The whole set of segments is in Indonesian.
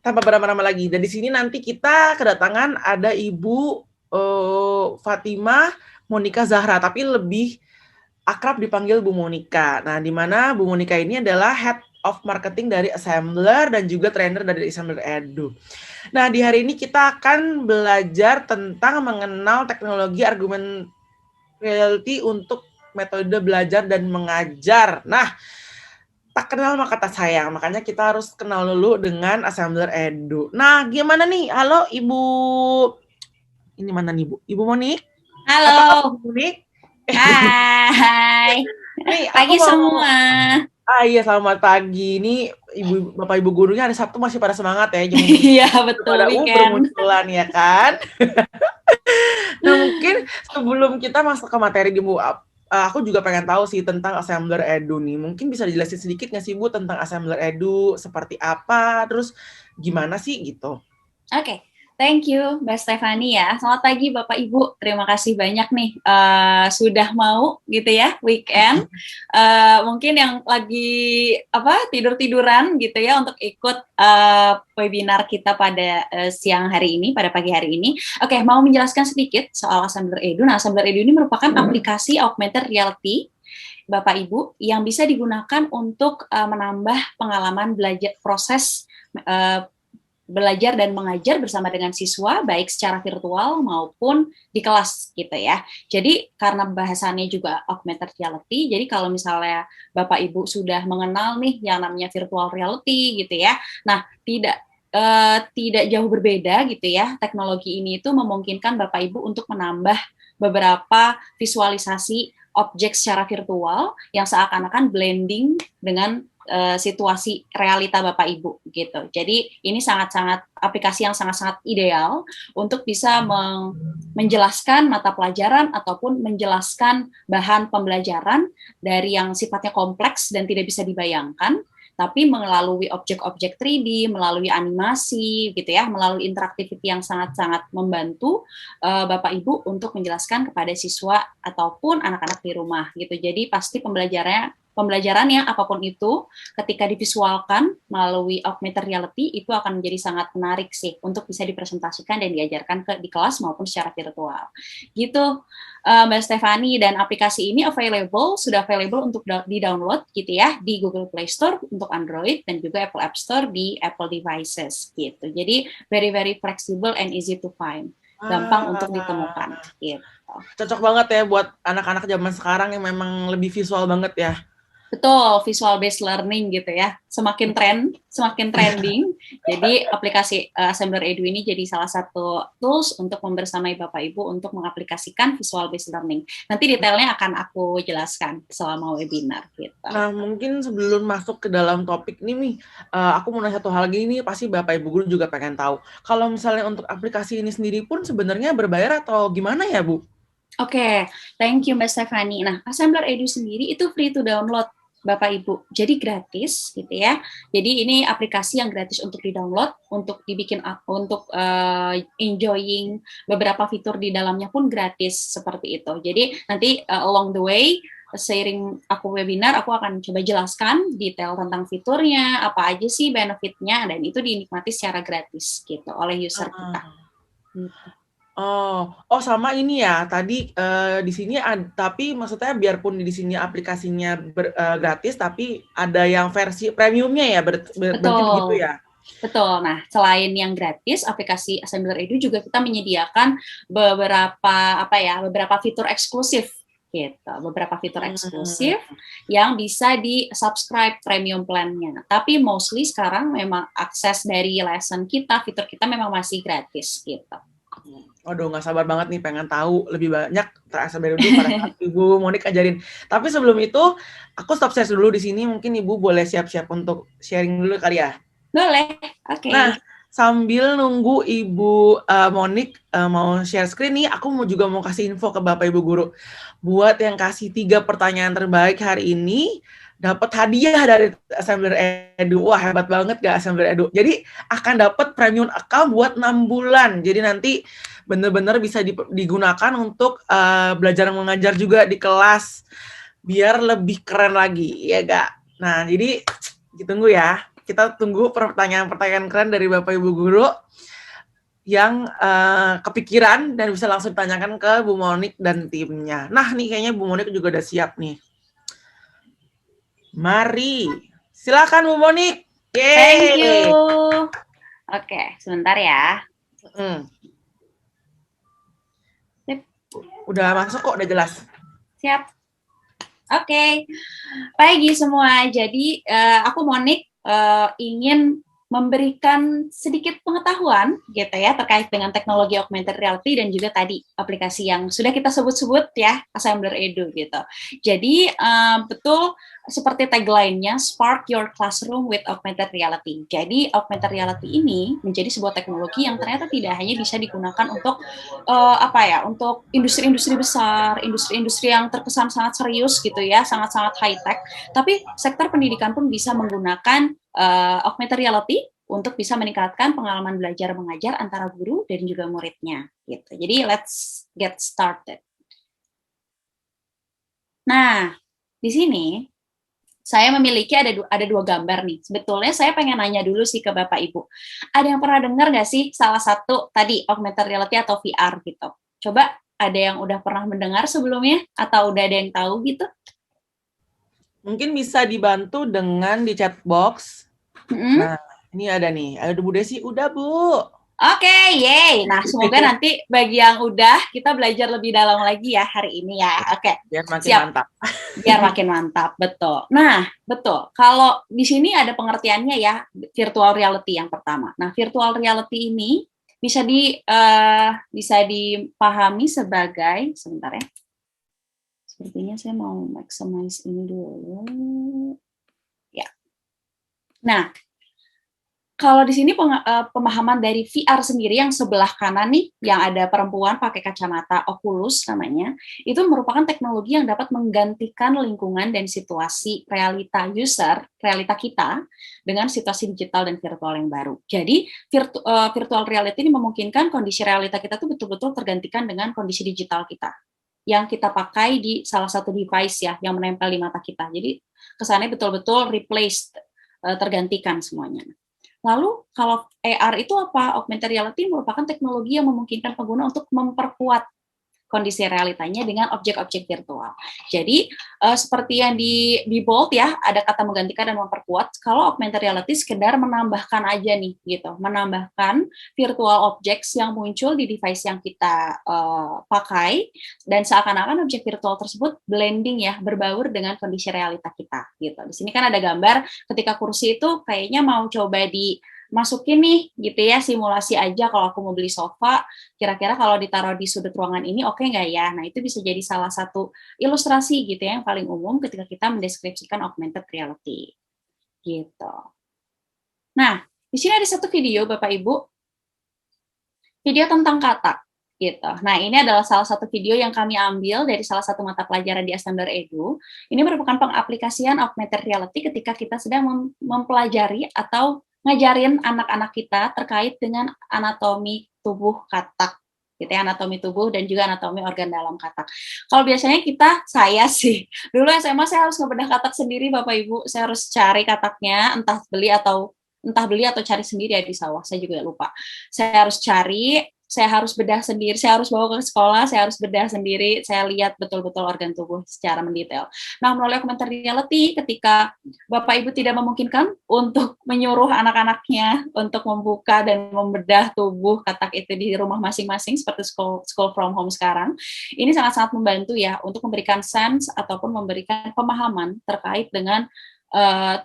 tanpa berlama-lama lagi. Dan di sini nanti kita kedatangan ada Ibu Fatimah Monica Zahra, tapi lebih akrab dipanggil Bu Monica. Nah, di mana Bu Monica ini adalah Head of Marketing dari Assembler dan juga trainer dari Assembler Edu. Nah, di hari ini kita akan belajar tentang mengenal teknologi argumen reality untuk metode belajar dan mengajar. Nah, tak kenal maka tak sayang, makanya kita harus kenal dulu dengan Assembler Edu. Nah, gimana nih? Halo Ibu, ini mana nih Bu? Ibu Monik? Apa kabar Halo. Bu Monik? Hai. Nih, aku Pagi mau... semua. Iya, selamat pagi. Ini Bapak Ibu gurunya hari Sabtu masih pada semangat ya, jam Iya, betul, pada weekend. bermunculan ya kan? Nah, mungkin sebelum kita masuk ke materi di Bu, aku juga pengen tahu sih tentang Assembler Edu nih. Mungkin bisa dijelasin sedikit nggak sih Bu tentang Assembler Edu, seperti apa, terus gimana sih gitu? Oke, thank you Mbak Stefani ya. Selamat pagi Bapak Ibu. Terima kasih banyak nih sudah mau gitu ya weekend. Mungkin yang lagi tidur-tiduran gitu ya untuk ikut webinar kita pada siang hari ini, pada pagi hari ini. Oke, mau menjelaskan sedikit soal Assembler Edu. Nah, Assembler Edu ini merupakan aplikasi augmented reality Bapak Ibu yang bisa digunakan untuk menambah pengalaman belajar proses belajar dan mengajar bersama dengan siswa baik secara virtual maupun di kelas gitu ya. Jadi karena bahasannya juga augmented reality, jadi kalau misalnya Bapak Ibu sudah mengenal nih yang namanya virtual reality gitu ya. Nah, tidak jauh berbeda gitu ya. Teknologi ini itu memungkinkan Bapak Ibu untuk menambah beberapa visualisasi objek secara virtual yang seakan-akan blending dengan situasi realita Bapak Ibu gitu. Jadi ini sangat-sangat aplikasi yang sangat-sangat ideal untuk bisa menjelaskan mata pelajaran ataupun menjelaskan bahan pembelajaran dari yang sifatnya kompleks dan tidak bisa dibayangkan, tapi melalui objek-objek 3D, melalui animasi gitu ya, melalui interaktiviti yang sangat-sangat membantu Bapak Ibu untuk menjelaskan kepada siswa ataupun anak-anak di rumah gitu. Jadi pasti pembelajarannya apapun itu ketika divisualkan melalui augmented reality itu akan menjadi sangat menarik sih untuk bisa dipresentasikan dan diajarkan di kelas maupun secara virtual. Gitu Mbak Stefani, dan aplikasi ini sudah available untuk di-download gitu ya di Google Play Store untuk Android dan juga Apple App Store di Apple devices gitu. Jadi very flexible and easy to find. Gampang untuk ditemukan gitu. Cocok banget ya buat anak-anak zaman sekarang yang memang lebih visual banget ya. Betul, visual based learning gitu ya. Semakin trending. Jadi aplikasi Assembler Edu ini jadi salah satu tools untuk membersamai Bapak Ibu untuk mengaplikasikan visual based learning. Nanti detailnya akan aku jelaskan selama webinar gitu. Nah, mungkin sebelum masuk ke dalam topik ini nih, aku mau nanya satu hal lagi nih, pasti Bapak Ibu guru juga pengen tahu. Kalau misalnya untuk aplikasi ini sendiri pun sebenarnya berbayar atau gimana ya, Bu? Oke, thank you Mbak Stefani. Nah, Assembler Edu sendiri itu free to download Bapak Ibu, jadi gratis gitu ya. Jadi ini aplikasi yang gratis untuk di-download, untuk dibikin, untuk enjoying beberapa fitur di dalamnya pun gratis seperti itu. Jadi nanti along the way, seiring aku webinar, aku akan coba jelaskan detail tentang fiturnya, apa aja sih benefitnya, dan itu dinikmati secara gratis gitu oleh user kita. Oh sama ini ya, tadi di sini tapi maksudnya biarpun di sini aplikasinya gratis, tapi ada yang versi premiumnya ya, berarti begitu ya? Betul. Nah, selain yang gratis, aplikasi Assembler Edu juga kita menyediakan beberapa fitur eksklusif gitu, beberapa fitur eksklusif yang bisa di subscribe premium plan-nya. Tapi mostly sekarang memang akses dari lesson kita, fitur kita memang masih gratis gitu. Waduh, nggak sabar banget nih pengen tahu lebih banyak Assembler Edu pada saat Ibu Monik ajarin. Tapi sebelum itu, aku stop share dulu di sini. Mungkin Ibu boleh siap-siap untuk sharing dulu kali ya? Boleh, oke. Nah, sambil nunggu Ibu Monik mau share screen nih, aku juga mau kasih info ke Bapak Ibu Guru. Buat yang kasih 3 pertanyaan terbaik hari ini, dapat hadiah dari Assembler Edu. Wah, hebat banget gak Assembler Edu? Jadi, akan dapat premium account buat 6 bulan. Jadi nanti benar-benar bisa digunakan untuk belajar mengajar juga di kelas. Biar lebih keren lagi, ya gak? Nah, jadi ditunggu ya. kita tunggu pertanyaan-pertanyaan keren dari Bapak Ibu guru yang kepikiran dan bisa langsung ditanyakan ke Bu Monik dan timnya. Nah, nih kayaknya Bu Monik juga udah siap nih. Mari, silakan Bu Monik. Thank you. Oke, sebentar ya. Udah masuk kok, udah jelas. Siap. Oke. Pagi semua. Jadi aku Monik ingin memberikan sedikit pengetahuan gitu ya terkait dengan teknologi augmented reality dan juga tadi aplikasi yang sudah kita sebut-sebut ya, Assembler Edu gitu. Jadi betul seperti tagline-nya Spark Your Classroom with Augmented Reality. Jadi augmented reality ini menjadi sebuah teknologi yang ternyata tidak hanya bisa digunakan untuk untuk industri-industri besar, industri-industri yang terkesan sangat serius gitu ya, sangat-sangat high tech, tapi sektor pendidikan pun bisa menggunakan augmented reality untuk bisa meningkatkan pengalaman belajar mengajar antara guru dan juga muridnya gitu. Jadi let's get started. Nah, di sini saya memiliki ada dua gambar nih. Sebetulnya saya pengen nanya dulu sih ke Bapak Ibu. Ada yang pernah dengar nggak sih salah satu tadi augmented reality atau VR gitu? Coba ada yang udah pernah mendengar sebelumnya atau udah ada yang tahu gitu? Mungkin bisa dibantu dengan di chat box. Nah, ini ada nih. Ada Bu Desi. Udah, Bu. Oke, yeay. Nah, semoga nanti bagi yang udah, kita belajar lebih dalam lagi ya hari ini ya. Oke, biar makin siap. mantap. Biar makin mantap, betul. Nah, betul. Kalau di sini ada pengertiannya ya, virtual reality yang pertama. Nah, virtual reality ini bisa dipahami sebagai, sebentar ya. Sepertinya saya mau maximize ini dulu. Ya. Nah, kalau di sini pemahaman dari VR sendiri yang sebelah kanan nih, yang ada perempuan pakai kacamata Oculus namanya, itu merupakan teknologi yang dapat menggantikan lingkungan dan situasi realita user, realita kita, dengan situasi digital dan virtual yang baru. Jadi, virtual reality ini memungkinkan kondisi realita kita tuh betul-betul tergantikan dengan kondisi digital kita, yang kita pakai di salah satu device ya, yang menempel di mata kita. Jadi, kesannya betul-betul replaced, tergantikan semuanya. Lalu kalau AR itu apa? Augmented reality merupakan teknologi yang memungkinkan pengguna untuk memperkuat kondisi realitanya dengan objek-objek virtual. Jadi seperti yang di bold ya, ada kata menggantikan dan memperkuat. Kalau augmented reality sekedar menambahkan aja nih gitu, menambahkan virtual objects yang muncul di device yang kita pakai, dan seakan-akan objek virtual tersebut blending ya, berbaur dengan kondisi realita kita gitu. Di sini kan ada gambar ketika kursi itu kayaknya mau coba masukin nih gitu ya, simulasi aja kalau aku mau beli sofa, kira-kira kalau ditaruh di sudut ruangan ini oke nggak ya? Nah, itu bisa jadi salah satu ilustrasi gitu ya yang paling umum ketika kita mendeskripsikan augmented reality. Gitu. Nah, di sini ada satu video Bapak Ibu. Video tentang kata gitu. Nah, ini adalah salah satu video yang kami ambil dari salah satu mata pelajaran di Assembler Edu. Ini merupakan pengaplikasian augmented reality ketika kita sedang mempelajari atau ngajarin anak-anak kita terkait dengan anatomi tubuh katak, gitu ya, anatomi tubuh dan juga anatomi organ dalam katak. Kalau biasanya saya sih, dulu SMA saya harus ngebedah katak sendiri Bapak Ibu, saya harus cari kataknya, entah beli atau cari sendiri ya di sawah, saya juga lupa. Saya harus cari, saya harus bedah sendiri, saya harus bawa ke sekolah, saya harus bedah sendiri, saya lihat betul-betul organ tubuh secara mendetail. Nah, melalui augmented reality, ketika Bapak Ibu tidak memungkinkan untuk menyuruh anak-anaknya untuk membuka dan membedah tubuh katak itu di rumah masing-masing, seperti school from home sekarang, ini sangat-sangat membantu ya untuk memberikan sense ataupun memberikan pemahaman terkait dengan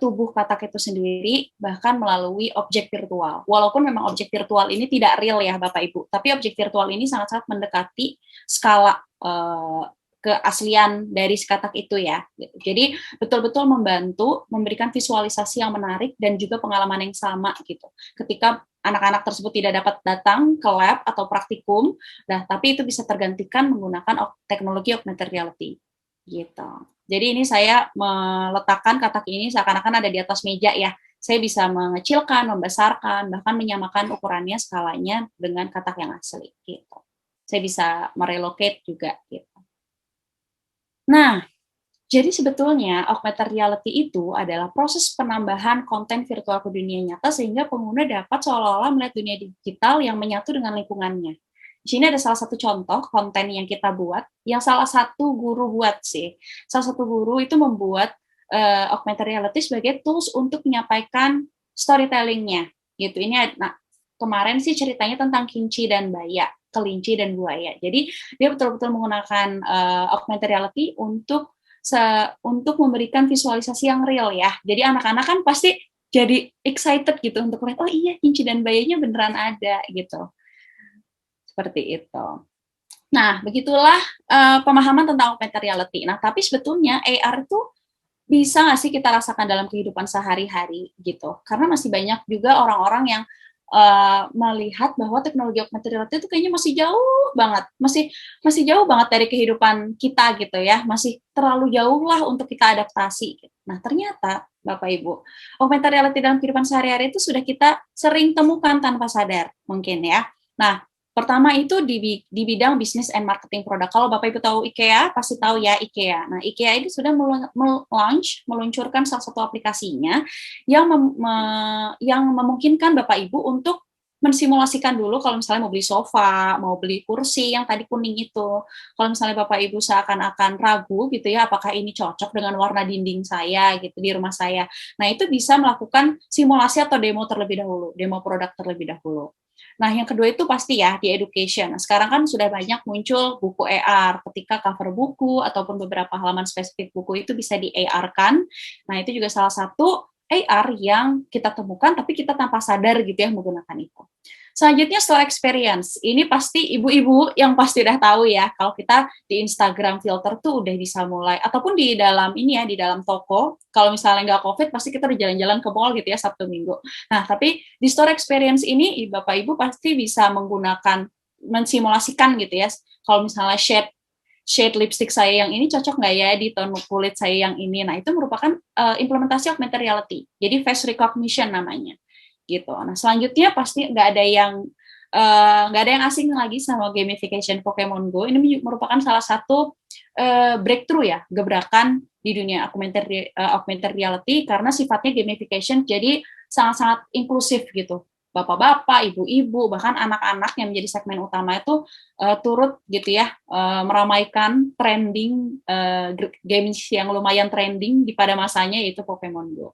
tubuh katak itu sendiri, bahkan melalui objek virtual. Walaupun memang objek virtual ini tidak real ya Bapak Ibu, tapi objek virtual ini sangat-sangat mendekati skala keaslian dari si katak itu ya. Jadi betul-betul membantu memberikan visualisasi yang menarik dan juga pengalaman yang sama gitu. Ketika anak-anak tersebut tidak dapat datang ke lab atau praktikum, tapi itu bisa tergantikan menggunakan teknologi augmented reality gitu. Jadi ini saya meletakkan katak ini seakan-akan ada di atas meja ya. Saya bisa mengecilkan, membesarkan, bahkan menyamakan ukurannya, skalanya dengan katak yang asli gitu. Saya bisa merelocate juga gitu. Nah, Jadi sebetulnya augmented reality itu adalah proses penambahan konten virtual ke dunia nyata sehingga pengguna dapat seolah-olah melihat dunia digital yang menyatu dengan lingkungannya. Di sini ada salah satu contoh konten yang kita buat, yang salah satu guru buat sih. Salah satu guru itu membuat augmented reality sebagai tools untuk menyampaikan storytelling-nya. Gitu. Kemarin sih ceritanya tentang kelinci dan buaya. Jadi dia betul-betul menggunakan augmented reality untuk memberikan visualisasi yang real ya. Jadi anak-anak kan pasti jadi excited gitu untuk lihat, oh iya kelinci dan buayanya beneran ada gitu. Seperti itu. Nah, begitulah pemahaman tentang augmented reality. Nah, tapi sebetulnya AR itu bisa nggak sih kita rasakan dalam kehidupan sehari-hari gitu? Karena masih banyak juga orang-orang yang melihat bahwa teknologi augmented reality itu kayaknya masih jauh banget, masih jauh banget dari kehidupan kita gitu ya, masih terlalu jauh lah untuk kita adaptasi. Nah ternyata Bapak Ibu, augmented reality dalam kehidupan sehari-hari itu sudah kita sering temukan tanpa sadar mungkin ya. Nah pertama itu di bidang bisnis and marketing produk. Kalau Bapak Ibu tahu IKEA, pasti tahu ya IKEA. Nah, IKEA ini sudah meluncurkan salah satu aplikasinya yang memungkinkan Bapak Ibu untuk mensimulasikan dulu kalau misalnya mau beli sofa, mau beli kursi yang tadi kuning itu. Kalau misalnya Bapak Ibu seakan-akan ragu gitu ya, apakah ini cocok dengan warna dinding saya gitu di rumah saya. Nah, itu bisa melakukan simulasi atau demo terlebih dahulu, demo produk terlebih dahulu. Nah, yang kedua itu pasti ya di education. Nah, sekarang kan sudah banyak muncul buku AR, ketika cover buku ataupun beberapa halaman spesifik buku itu bisa di AR-kan. Nah, itu juga salah satu AR yang kita temukan, tapi kita tanpa sadar gitu ya menggunakan itu. Selanjutnya store experience. Ini pasti ibu-ibu yang pasti udah tahu ya, kalau kita di Instagram filter tuh udah bisa mulai, ataupun di dalam ini ya, di dalam toko, kalau misalnya nggak COVID, pasti kita udah jalan-jalan ke mall gitu ya, Sabtu Minggu. Nah, tapi di store experience ini, Bapak Ibu pasti bisa mensimulasikan gitu ya, kalau misalnya shade lipstick saya yang ini cocok nggak ya di tone kulit saya yang ini. Nah, itu merupakan implementasi augmented reality. Jadi face recognition namanya. Gitu. Nah, selanjutnya pasti nggak ada yang asing lagi sama gamification Pokemon Go. Ini merupakan salah satu breakthrough ya, gebrakan di dunia augmented reality karena sifatnya gamification jadi sangat-sangat inklusif gitu. Bapak-bapak, ibu-ibu, bahkan anak-anak yang menjadi segmen utama itu turut gitu ya meramaikan trending games yang lumayan trending pada masanya yaitu Pokemon Go.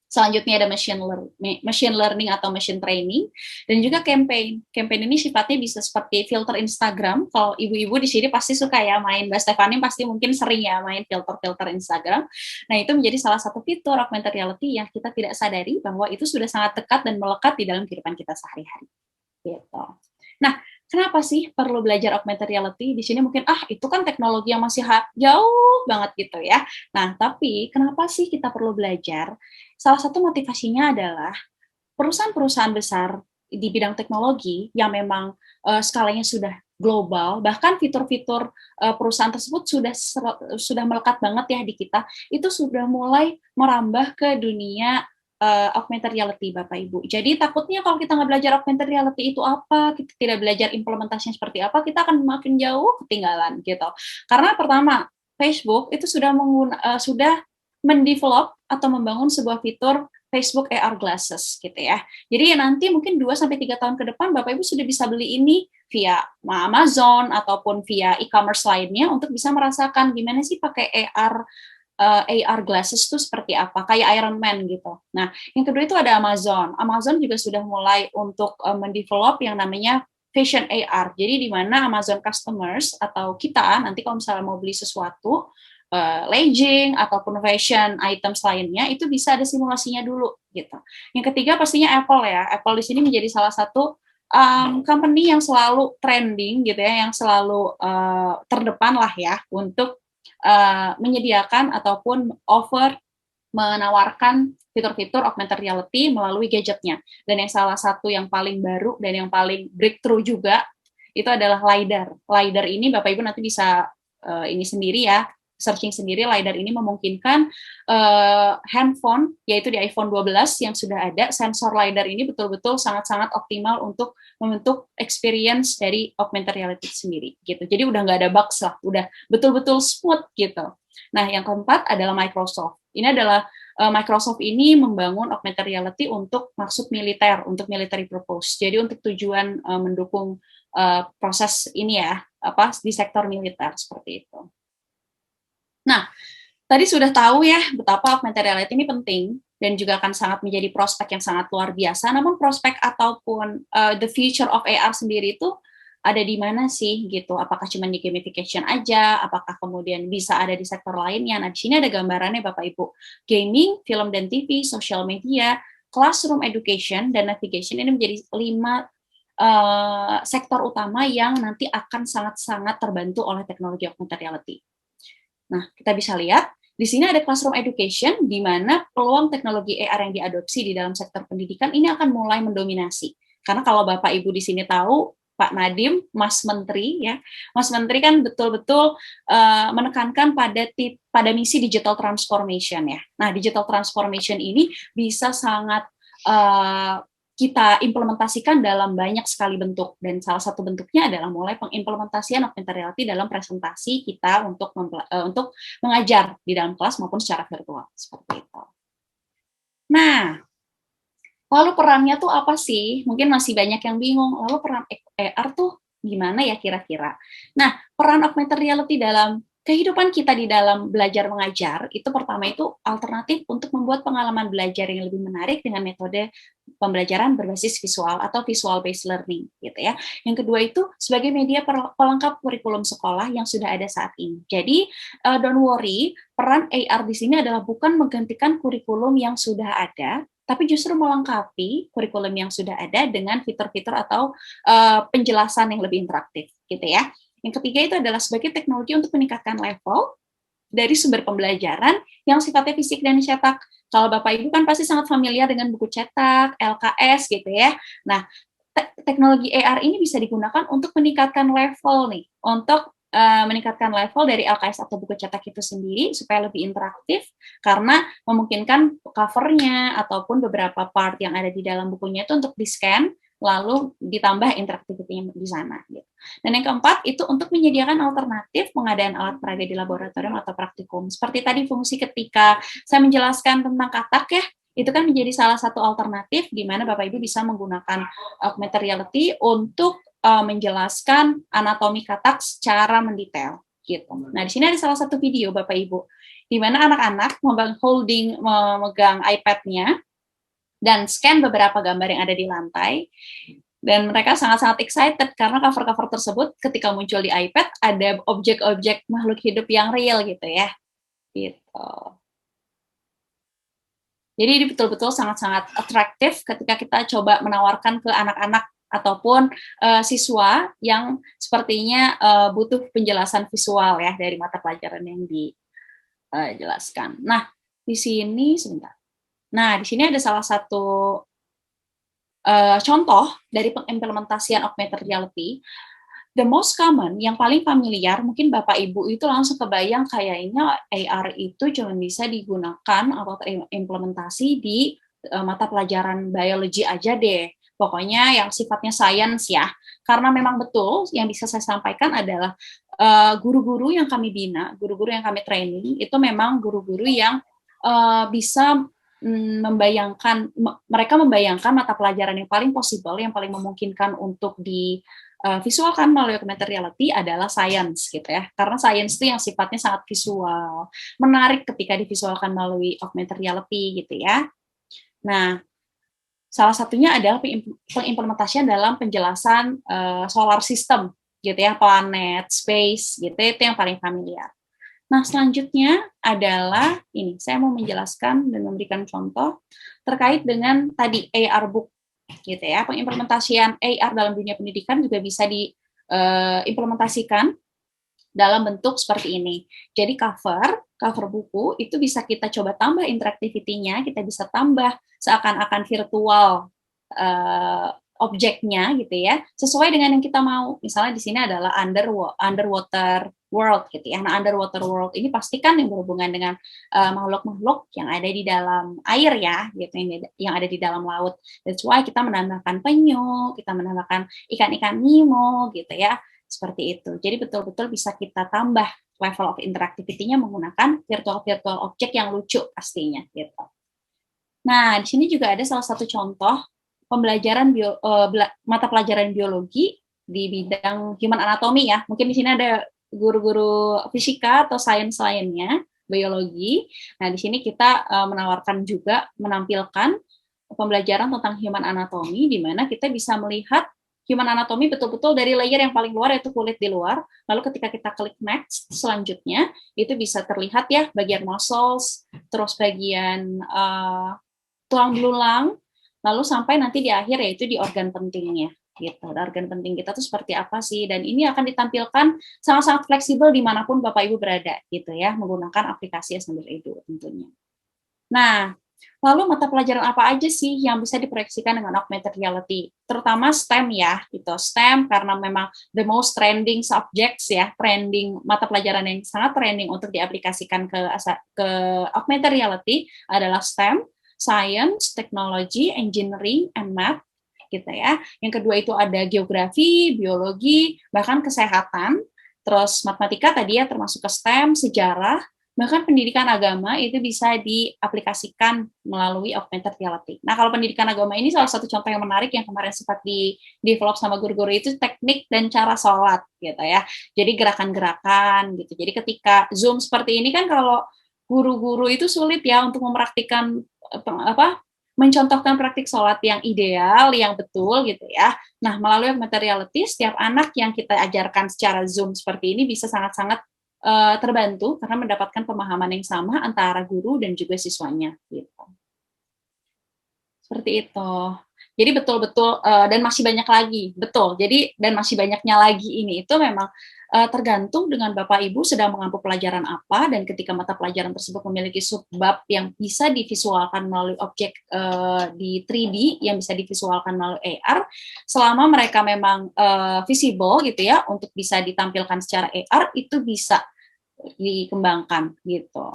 Selanjutnya ada machine learning atau machine training dan juga campaign. Campaign ini sifatnya bisa seperti filter Instagram. Kalau ibu-ibu di sini pasti suka ya main, Mbak Stefani pasti mungkin sering ya main filter-filter Instagram. Nah, itu menjadi salah satu fitur augmented reality yang kita tidak sadari bahwa itu sudah sangat dekat dan melekat di dalam kehidupan kita sehari-hari. Gitu. Nah, kenapa sih perlu belajar augmented reality? Di sini mungkin, itu kan teknologi yang masih jauh banget gitu ya. Nah, tapi kenapa sih kita perlu belajar? Salah satu motivasinya adalah perusahaan-perusahaan besar di bidang teknologi yang memang skalanya sudah global, bahkan fitur-fitur perusahaan tersebut sudah melekat banget ya di kita, itu sudah mulai merambah ke dunia augmented reality, Bapak Ibu. Jadi takutnya kalau kita nggak belajar augmented reality itu apa, kita tidak belajar implementasinya seperti apa, kita akan makin jauh ketinggalan gitu. Karena pertama, Facebook itu sudah mendevelop atau membangun sebuah fitur Facebook AR glasses gitu ya. Jadi nanti mungkin 2-3 tahun ke depan Bapak Ibu sudah bisa beli ini via Amazon ataupun via e-commerce lainnya untuk bisa merasakan gimana sih pakai AR glasses itu seperti apa, kayak Iron Man gitu. Nah, yang kedua itu ada Amazon. Amazon juga sudah mulai untuk mendevelop yang namanya Vision AR. Jadi di mana Amazon customers atau kita nanti kalau misalnya mau beli sesuatu, legging ataupun fashion items lainnya itu bisa ada simulasinya dulu gitu. Yang ketiga pastinya Apple ya. Apple di sini menjadi salah satu company yang selalu trending gitu ya, yang selalu terdepan lah ya untuk menyediakan ataupun menawarkan fitur-fitur augmented reality melalui gadgetnya. Dan yang salah satu yang paling baru dan yang paling breakthrough juga itu adalah LiDAR. LiDAR ini Bapak Ibu nanti bisa ini sendiri ya, searching sendiri. LiDAR ini memungkinkan handphone, yaitu di iPhone 12 yang sudah ada, sensor LiDAR ini betul-betul sangat-sangat optimal untuk membentuk experience dari augmented reality sendiri gitu. Jadi udah nggak ada bugs lah, udah betul-betul smooth gitu. Nah, yang keempat adalah Microsoft. Ini adalah Microsoft ini membangun augmented reality untuk maksud militer, untuk military purpose. Jadi untuk tujuan mendukung proses ini ya, di sektor militer seperti itu. Nah, tadi sudah tahu ya betapa augmented reality ini penting dan juga akan sangat menjadi prospek yang sangat luar biasa. Namun prospek ataupun the future of AR sendiri itu ada di mana sih gitu? Apakah cuma di gamification aja? Apakah kemudian bisa ada di sektor lainnya? Nah, di sini ada gambarannya Bapak Ibu. Gaming, film dan TV, social media, classroom education, dan navigation ini menjadi 5 sektor utama yang nanti akan sangat-sangat terbantu oleh teknologi augmented reality. Nah, kita bisa lihat di sini ada classroom education, di mana peluang teknologi AR yang diadopsi di dalam sektor pendidikan ini akan mulai mendominasi. Karena kalau Bapak Ibu di sini tahu, Pak Nadiem, Mas Menteri ya, Mas Menteri kan betul-betul menekankan pada misi digital transformation ya. Nah, digital transformation ini bisa sangat kita implementasikan dalam banyak sekali bentuk, dan salah satu bentuknya adalah mulai pengimplementasian augmented reality dalam presentasi kita untuk mengajar di dalam kelas maupun secara virtual seperti itu. Nah, lalu perannya tuh apa sih? Mungkin masih banyak yang bingung. Lalu peran AR tuh gimana ya kira-kira? Nah, peran augmented reality dalam kehidupan kita di dalam belajar mengajar itu pertama itu alternatif untuk membuat pengalaman belajar yang lebih menarik dengan metode pembelajaran berbasis visual atau visual based learning gitu ya. Yang kedua itu sebagai media pelengkap kurikulum sekolah yang sudah ada saat ini. Jadi don't worry, peran AR di sini adalah bukan menggantikan kurikulum yang sudah ada, tapi justru melengkapi kurikulum yang sudah ada dengan fitur-fitur atau penjelasan yang lebih interaktif gitu ya. Yang ketiga itu adalah sebagai teknologi untuk meningkatkan level dari sumber pembelajaran yang sifatnya fisik dan cetak. Kalau Bapak Ibu kan pasti sangat familiar dengan buku cetak, LKS gitu ya. Nah, teknologi AR ini bisa digunakan untuk meningkatkan level nih, untuk meningkatkan level dari LKS atau buku cetak itu sendiri supaya lebih interaktif karena memungkinkan covernya ataupun beberapa part yang ada di dalam bukunya itu untuk di-scan lalu ditambah interaktivitinya di sana. Gitu. Dan yang keempat itu untuk menyediakan alternatif pengadaan alat peraga di laboratorium atau praktikum. Seperti tadi fungsi ketika saya menjelaskan tentang katak ya, itu kan menjadi salah satu alternatif di mana Bapak Ibu bisa menggunakan augmented reality untuk menjelaskan anatomi katak secara mendetail. Gitu. Nah, di sini ada salah satu video Bapak Ibu, di mana anak-anak memegang iPad-nya dan scan beberapa gambar yang ada di lantai, dan mereka sangat-sangat excited karena cover-cover tersebut ketika muncul di iPad ada objek-objek makhluk hidup yang real gitu ya. Gitu. Jadi ini betul-betul sangat-sangat atraktif ketika kita coba menawarkan ke anak-anak ataupun siswa yang sepertinya butuh penjelasan visual ya dari mata pelajaran yang dijelaskan. Nah, di sini sebentar. Nah, di sini ada salah satu contoh dari pengimplementasian augmented reality. The most common, yang paling familiar, mungkin Bapak Ibu itu langsung kebayang kayaknya AR itu cuma bisa digunakan atau terimplementasi di mata pelajaran biologi aja deh. Pokoknya yang sifatnya science ya. Karena memang betul yang bisa saya sampaikan adalah guru-guru yang kami bina, guru-guru yang kami training, itu memang guru-guru yang bisa mereka membayangkan mata pelajaran yang paling possible, yang paling memungkinkan untuk visualkan melalui augmented reality adalah science gitu ya. Karena science itu yang sifatnya sangat visual, menarik ketika divisualkan melalui augmented reality gitu ya. Nah, salah satunya adalah pengimplementasian dalam penjelasan solar system gitu ya, planet, space gitu, itu yang paling familiar. Nah, selanjutnya adalah ini, saya mau menjelaskan dan memberikan contoh terkait dengan tadi AR book gitu ya. Pengimplementasian AR dalam dunia pendidikan juga bisa diimplementasikan dalam bentuk seperti ini. Jadi cover buku itu bisa kita coba tambah interaktivitinya, kita bisa tambah seakan-akan virtual objeknya gitu ya, sesuai dengan yang kita mau. Misalnya di sini adalah underwater world gitu ya. Nah, underwater world ini pastikan yang berhubungan dengan makhluk-makhluk yang ada di dalam air ya, gitu, yang ada di dalam laut. That's why kita menambahkan penyu, kita menambahkan ikan-ikan Nemo gitu ya, seperti itu. Jadi betul-betul bisa kita tambah level of interactivity-nya menggunakan virtual object yang lucu pastinya gitu. Nah, di sini juga ada salah satu contoh pembelajaran mata pelajaran biologi di bidang human anatomy ya. Mungkin di sini ada guru-guru fisika atau sains lainnya, biologi. Nah, di sini kita menawarkan juga menampilkan pembelajaran tentang human anatomy di mana kita bisa melihat human anatomy betul-betul dari layer yang paling luar, yaitu kulit di luar. Lalu ketika kita klik next, selanjutnya itu bisa terlihat ya bagian muscles, terus bagian tulang belulang, lalu sampai nanti di akhir yaitu di organ pentingnya. Gitu. Organ penting kita tuh seperti apa sih? Dan ini akan ditampilkan sangat-sangat fleksibel dimanapun Bapak Ibu berada, gitu ya, menggunakan aplikasi Assembler Edu tentunya. Nah, lalu mata pelajaran apa aja sih yang bisa diproyeksikan dengan augmented reality? Terutama STEM ya, gitu. STEM karena memang the most trending subjects ya, trending mata pelajaran yang sangat trending untuk diaplikasikan ke augmented reality adalah STEM, Science, Technology, Engineering, and Math, gitu ya. Yang kedua itu ada geografi, biologi, bahkan kesehatan, terus matematika tadi ya termasuk ke STEM, sejarah, bahkan pendidikan agama itu bisa diaplikasikan melalui augmented reality. Nah, kalau pendidikan agama ini salah satu contoh yang menarik yang kemarin sempat di-develop sama guru-guru itu teknik dan cara sholat, gitu ya. Jadi gerakan-gerakan, gitu. Jadi ketika Zoom seperti ini kan kalau guru-guru itu sulit ya untuk mempraktikkan mencontohkan praktik sholat yang ideal, yang betul gitu ya. Nah, melalui augmented reality, setiap anak yang kita ajarkan secara Zoom seperti ini bisa sangat-sangat terbantu karena mendapatkan pemahaman yang sama antara guru dan juga siswanya. Gitu. Seperti itu. Jadi betul-betul dan masih banyak lagi, betul. Jadi dan masih banyaknya lagi ini itu memang tergantung dengan Bapak Ibu sedang mengampu pelajaran apa, dan ketika mata pelajaran tersebut memiliki subbab yang bisa divisualkan melalui objek di 3D yang bisa divisualkan melalui AR, selama mereka memang visible gitu ya untuk bisa ditampilkan secara AR, itu bisa dikembangkan gitu.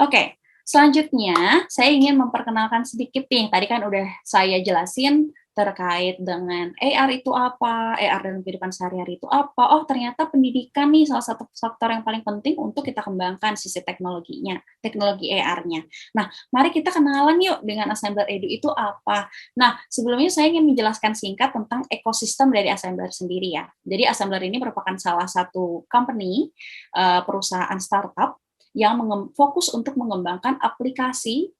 Oke. Selanjutnya, saya ingin memperkenalkan sedikit nih, tadi kan udah saya jelasin terkait dengan AR itu apa, AR dalam kehidupan sehari-hari itu apa. Oh, ternyata pendidikan nih salah satu faktor yang paling penting untuk kita kembangkan sisi teknologinya, teknologi AR-nya. Nah, mari kita kenalan yuk dengan Assembler Edu itu apa. Nah, sebelumnya saya ingin menjelaskan singkat tentang ekosistem dari Assembler sendiri ya. Jadi Assembler ini merupakan salah satu company, perusahaan startup, yang fokus untuk mengembangkan aplikasi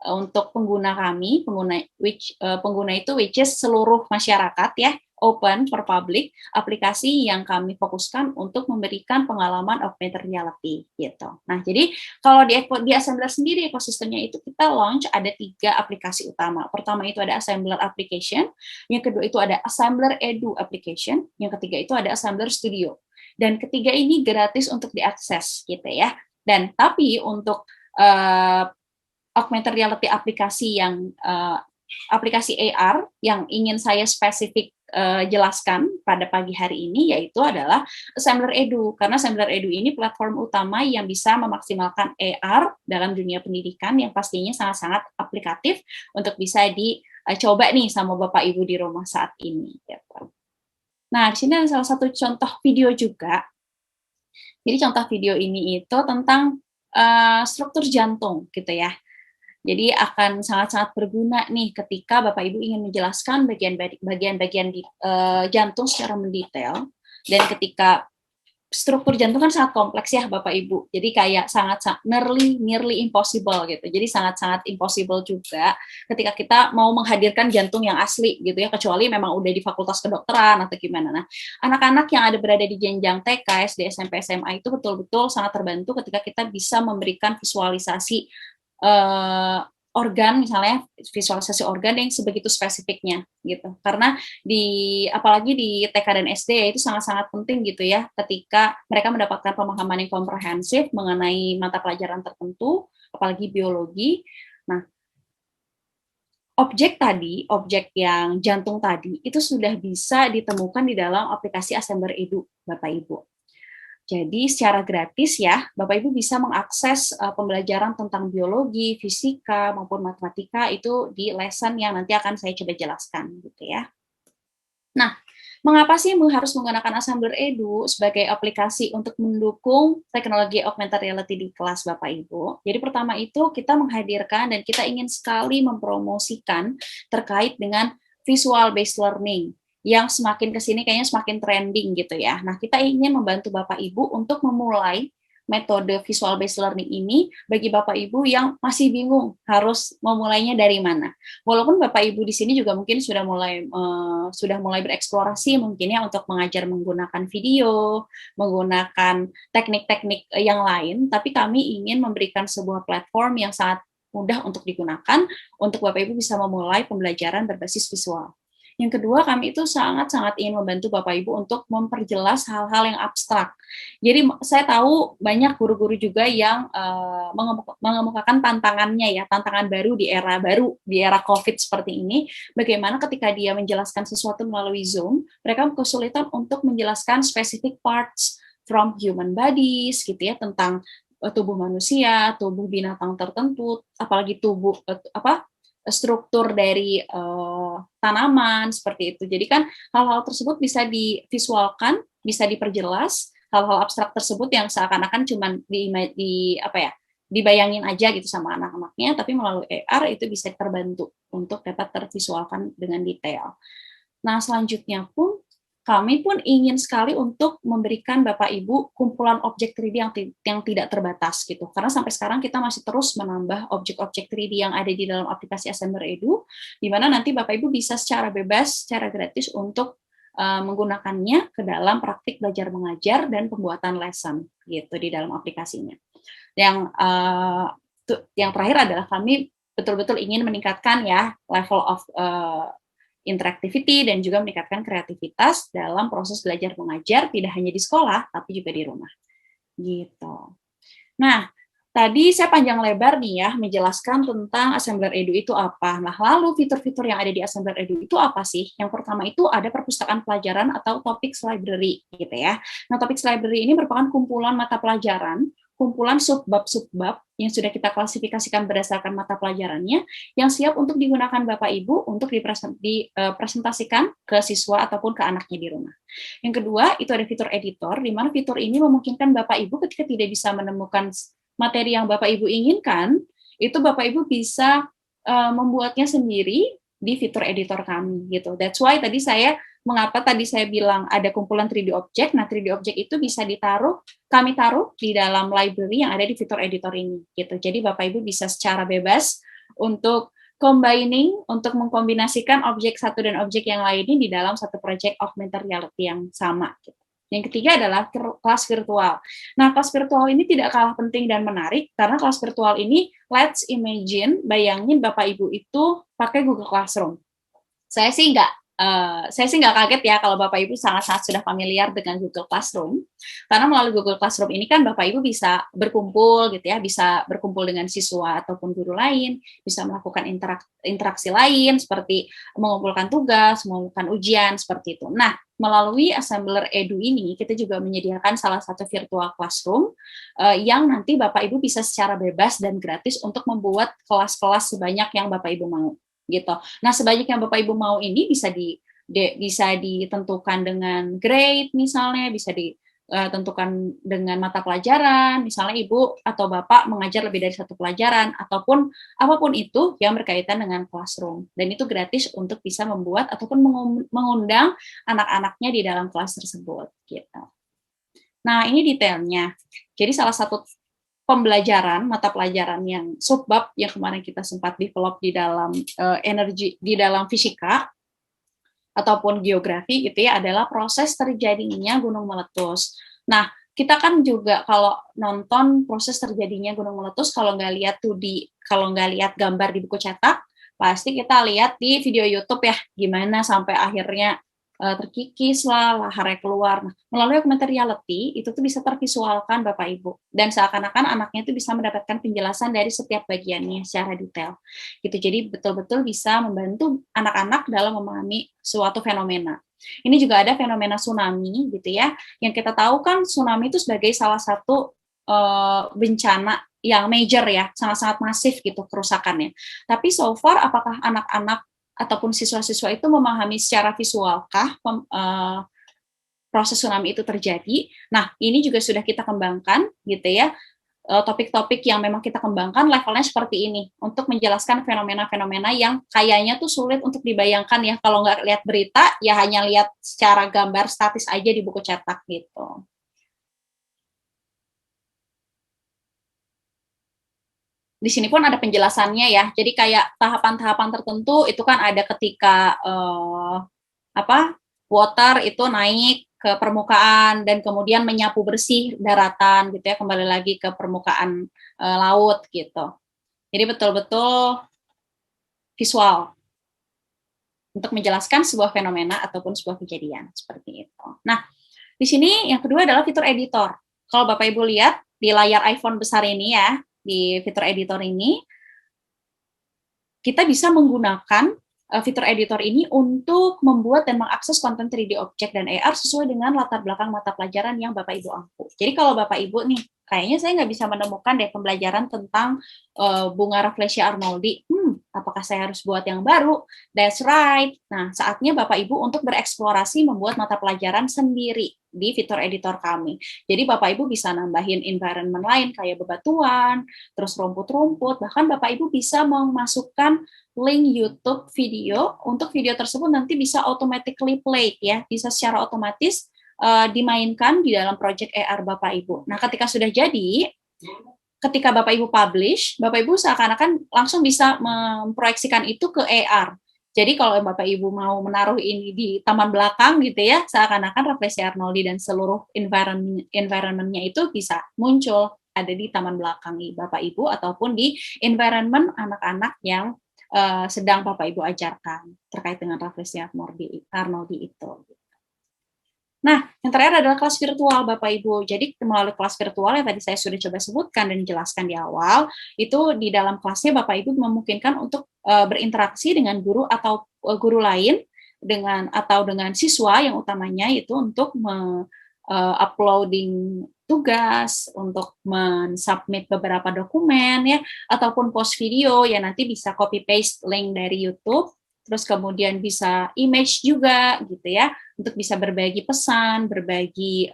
untuk pengguna kami, pengguna itu which is seluruh masyarakat ya, open for public, aplikasi yang kami fokuskan untuk memberikan pengalaman augmented reality gitu. Nah, jadi kalau di Assembler sendiri ekosistemnya itu kita launch ada 3 aplikasi utama. Pertama itu ada Assembler Application, yang kedua itu ada Assembler Edu Application, yang ketiga itu ada Assembler Studio. Dan ketiga ini gratis untuk diakses gitu ya. Dan tapi untuk augmented reality aplikasi yang aplikasi AR yang ingin saya spesifik jelaskan pada pagi hari ini yaitu adalah Assembler Edu, karena Assembler Edu ini platform utama yang bisa memaksimalkan AR dalam dunia pendidikan yang pastinya sangat-sangat aplikatif untuk bisa dicoba nih sama Bapak Ibu di rumah saat ini. Gitu. Nah, di sini ada salah satu contoh video juga. Jadi contoh video ini itu tentang struktur jantung gitu ya. Jadi akan sangat-sangat berguna nih ketika Bapak Ibu ingin menjelaskan bagian-bagian di jantung secara mendetail, dan ketika struktur jantung kan sangat kompleks ya Bapak Ibu. Jadi kayak sangat nearly impossible gitu. Jadi sangat-sangat impossible juga ketika kita mau menghadirkan jantung yang asli gitu ya, kecuali memang udah di fakultas kedokteran atau gimana. Nah, anak-anak yang ada berada di jenjang TK, SD, SMP, SMA itu betul-betul sangat terbantu ketika kita bisa memberikan visualisasi organ, misalnya visualisasi organ yang sebegitu spesifiknya gitu. Karena apalagi di TK dan SD itu sangat-sangat penting gitu ya ketika mereka mendapatkan pemahaman yang komprehensif mengenai mata pelajaran tertentu, apalagi biologi. Nah, objek yang jantung tadi itu sudah bisa ditemukan di dalam aplikasi Assembler Edu, Bapak Ibu. Jadi secara gratis ya, Bapak Ibu bisa mengakses pembelajaran tentang biologi, fisika, maupun matematika itu di lesson yang nanti akan saya coba jelaskan gitu ya. Nah, Mengapa sih harus menggunakan Assembler Edu sebagai aplikasi untuk mendukung teknologi augmented reality di kelas Bapak Ibu? Jadi pertama itu kita menghadirkan dan kita ingin sekali mempromosikan terkait dengan visual based learning yang semakin kesini kayaknya semakin trending gitu ya. Nah, kita ingin membantu Bapak Ibu untuk memulai metode visual based learning ini bagi Bapak Ibu yang masih bingung harus memulainya dari mana. Walaupun Bapak Ibu di sini juga mungkin sudah mulai bereksplorasi mungkin ya untuk mengajar menggunakan video, menggunakan teknik-teknik yang lain, tapi kami ingin memberikan sebuah platform yang sangat mudah untuk digunakan untuk Bapak Ibu bisa memulai pembelajaran berbasis visual. Yang kedua, kami itu sangat-sangat ingin membantu Bapak Ibu untuk memperjelas hal-hal yang abstrak. Jadi saya tahu banyak guru-guru juga yang mengemukakan tantangannya ya, tantangan baru, di era COVID seperti ini, bagaimana ketika dia menjelaskan sesuatu melalui Zoom, mereka kesulitan untuk menjelaskan specific parts from human bodies gitu ya, tentang tubuh manusia, tubuh binatang tertentu, apalagi tubuh struktur dari tanaman seperti itu. Jadi kan hal-hal tersebut bisa divisualkan, bisa diperjelas, hal-hal abstrak tersebut yang seakan-akan cuma dibayangin aja gitu sama anak-anaknya, tapi melalui AR itu bisa terbantu untuk dapat tervisualkan dengan detail. Nah, selanjutnya pun kami pun ingin sekali untuk memberikan Bapak Ibu kumpulan objek 3D yang tidak terbatas gitu. Karena sampai sekarang kita masih terus menambah objek-objek 3D yang ada di dalam aplikasi Assembler Edu, di mana nanti Bapak Ibu bisa secara bebas, secara gratis untuk menggunakannya ke dalam praktik belajar mengajar dan pembuatan lesson gitu di dalam aplikasinya. Yang terakhir adalah kami betul-betul ingin meningkatkan ya level of interactivity dan juga meningkatkan kreativitas dalam proses belajar mengajar tidak hanya di sekolah tapi juga di rumah. Gitu. Nah, tadi saya panjang lebar nih ya menjelaskan tentang Assembler Edu itu apa. Nah, lalu fitur-fitur yang ada di Assembler Edu itu apa sih? Yang pertama itu ada perpustakaan pelajaran atau topics library gitu ya. Nah, topics library ini merupakan kumpulan mata pelajaran, kumpulan subbab-subbab yang sudah kita klasifikasikan berdasarkan mata pelajarannya yang siap untuk digunakan Bapak Ibu untuk dipresentasikan ke siswa ataupun ke anaknya di rumah. Yang kedua, itu ada fitur editor, di mana fitur ini memungkinkan Bapak Ibu ketika tidak bisa menemukan materi yang Bapak Ibu inginkan, itu Bapak Ibu bisa membuatnya sendiri di fitur editor kami gitu. That's why mengapa tadi saya bilang ada kumpulan 3D object. Nah, 3D object itu bisa kami taruh di dalam library yang ada di fitur editor ini gitu. Jadi Bapak Ibu bisa secara bebas untuk untuk mengkombinasikan objek satu dan objek yang lainnya di dalam satu project augmented reality yang sama gitu. Yang ketiga adalah kelas virtual. Nah, kelas virtual ini tidak kalah penting dan menarik karena kelas virtual ini, let's imagine, bayangin Bapak Ibu itu pakai Google Classroom. Saya sih nggak kaget ya kalau Bapak Ibu sangat-sangat sudah familiar dengan Google Classroom, karena melalui Google Classroom ini kan Bapak Ibu bisa berkumpul gitu ya, bisa berkumpul dengan siswa ataupun guru lain, bisa melakukan interaksi lain seperti mengumpulkan tugas, mengumpulkan ujian seperti itu. Nah, melalui Assembler Edu ini kita juga menyediakan salah satu virtual classroom yang nanti Bapak Ibu bisa secara bebas dan gratis untuk membuat kelas-kelas sebanyak yang Bapak Ibu mau. Gitu. Nah, sebanyak yang Bapak Ibu mau ini bisa ditentukan dengan grade misalnya, bisa ditentukan dengan mata pelajaran, misalnya Ibu atau Bapak mengajar lebih dari satu pelajaran, ataupun apapun itu yang berkaitan dengan classroom. Dan itu gratis untuk bisa membuat ataupun mengundang anak-anaknya di dalam kelas tersebut. Gitu. Nah, ini detailnya. Jadi salah satu mata pelajaran yang subbab yang kemarin kita sempat develop di dalam di dalam fisika ataupun geografi gitu ya adalah proses terjadinya gunung meletus. Nah, kita kan juga kalau nonton proses terjadinya gunung meletus kalau nggak lihat gambar di buku cetak, pasti kita lihat di video YouTube ya gimana sampai akhirnya terkikis lah, laharnya keluar. Nah, melalui augmented reality, itu tuh bisa tervisualkan Bapak Ibu. Dan seakan-akan anaknya itu bisa mendapatkan penjelasan dari setiap bagiannya secara detail. Gitu. Jadi betul-betul bisa membantu anak-anak dalam memahami suatu fenomena. Ini juga ada fenomena tsunami gitu ya. Yang kita tahu kan tsunami itu sebagai salah satu bencana yang major ya, sangat-sangat masif gitu kerusakannya. Tapi so far apakah anak-anak ataupun siswa-siswa itu memahami secara visualkah proses tsunami itu terjadi. Nah, ini juga sudah kita kembangkan gitu ya. Topik-topik yang memang kita kembangkan levelnya seperti ini untuk menjelaskan fenomena-fenomena yang kayaknya tuh sulit untuk dibayangkan ya kalau nggak lihat berita ya hanya lihat secara gambar statis aja di buku cetak gitu. Di sini pun ada penjelasannya ya. Jadi kayak tahapan-tahapan tertentu itu kan ada ketika water itu naik ke permukaan dan kemudian menyapu bersih daratan gitu ya, kembali lagi ke permukaan laut gitu. Jadi betul-betul visual untuk menjelaskan sebuah fenomena ataupun sebuah kejadian seperti itu. Nah, di sini yang kedua adalah fitur editor. Kalau Bapak Ibu lihat di layar iPhone besar ini ya, di fitur editor ini kita bisa menggunakan fitur editor ini untuk membuat dan mengakses konten 3D object dan AR sesuai dengan latar belakang mata pelajaran yang Bapak Ibu ampu. Jadi kalau Bapak Ibu nih, kayaknya saya nggak bisa menemukan deh pembelajaran tentang bunga Rafflesia arnoldi. Apakah saya harus buat yang baru? That's right. Nah, saatnya Bapak Ibu untuk bereksplorasi membuat mata pelajaran sendiri di fitur editor kami. Jadi Bapak Ibu bisa nambahin environment lain kayak bebatuan, terus rumput-rumput, bahkan Bapak Ibu bisa memasukkan link YouTube video, untuk video tersebut nanti bisa automatically play ya, bisa secara otomatis dimainkan di dalam project AR Bapak Ibu. Nah, ketika sudah jadi, ketika Bapak Ibu publish, Bapak Ibu seakan-akan langsung bisa memproyeksikan itu ke AR. Jadi kalau Bapak Ibu mau menaruh ini di taman belakang gitu ya, seakan-akan Rafflesia arnoldi dan seluruh environment-nya itu bisa muncul ada di taman belakang Bapak Ibu ataupun di environment anak-anak yang sedang Bapak Ibu ajarkan terkait dengan Rafflesia arnoldi itu. Nah, yang terakhir adalah kelas virtual Bapak Ibu. Jadi melalui kelas virtual yang tadi saya sudah coba sebutkan dan jelaskan di awal, itu di dalam kelasnya Bapak Ibu memungkinkan untuk berinteraksi dengan guru atau guru lain dengan siswa yang utamanya itu untuk uploading tugas, untuk mensubmit beberapa dokumen ya, ataupun post video ya nanti bisa copy paste link dari YouTube, terus kemudian bisa image juga gitu ya, untuk bisa berbagi pesan, berbagi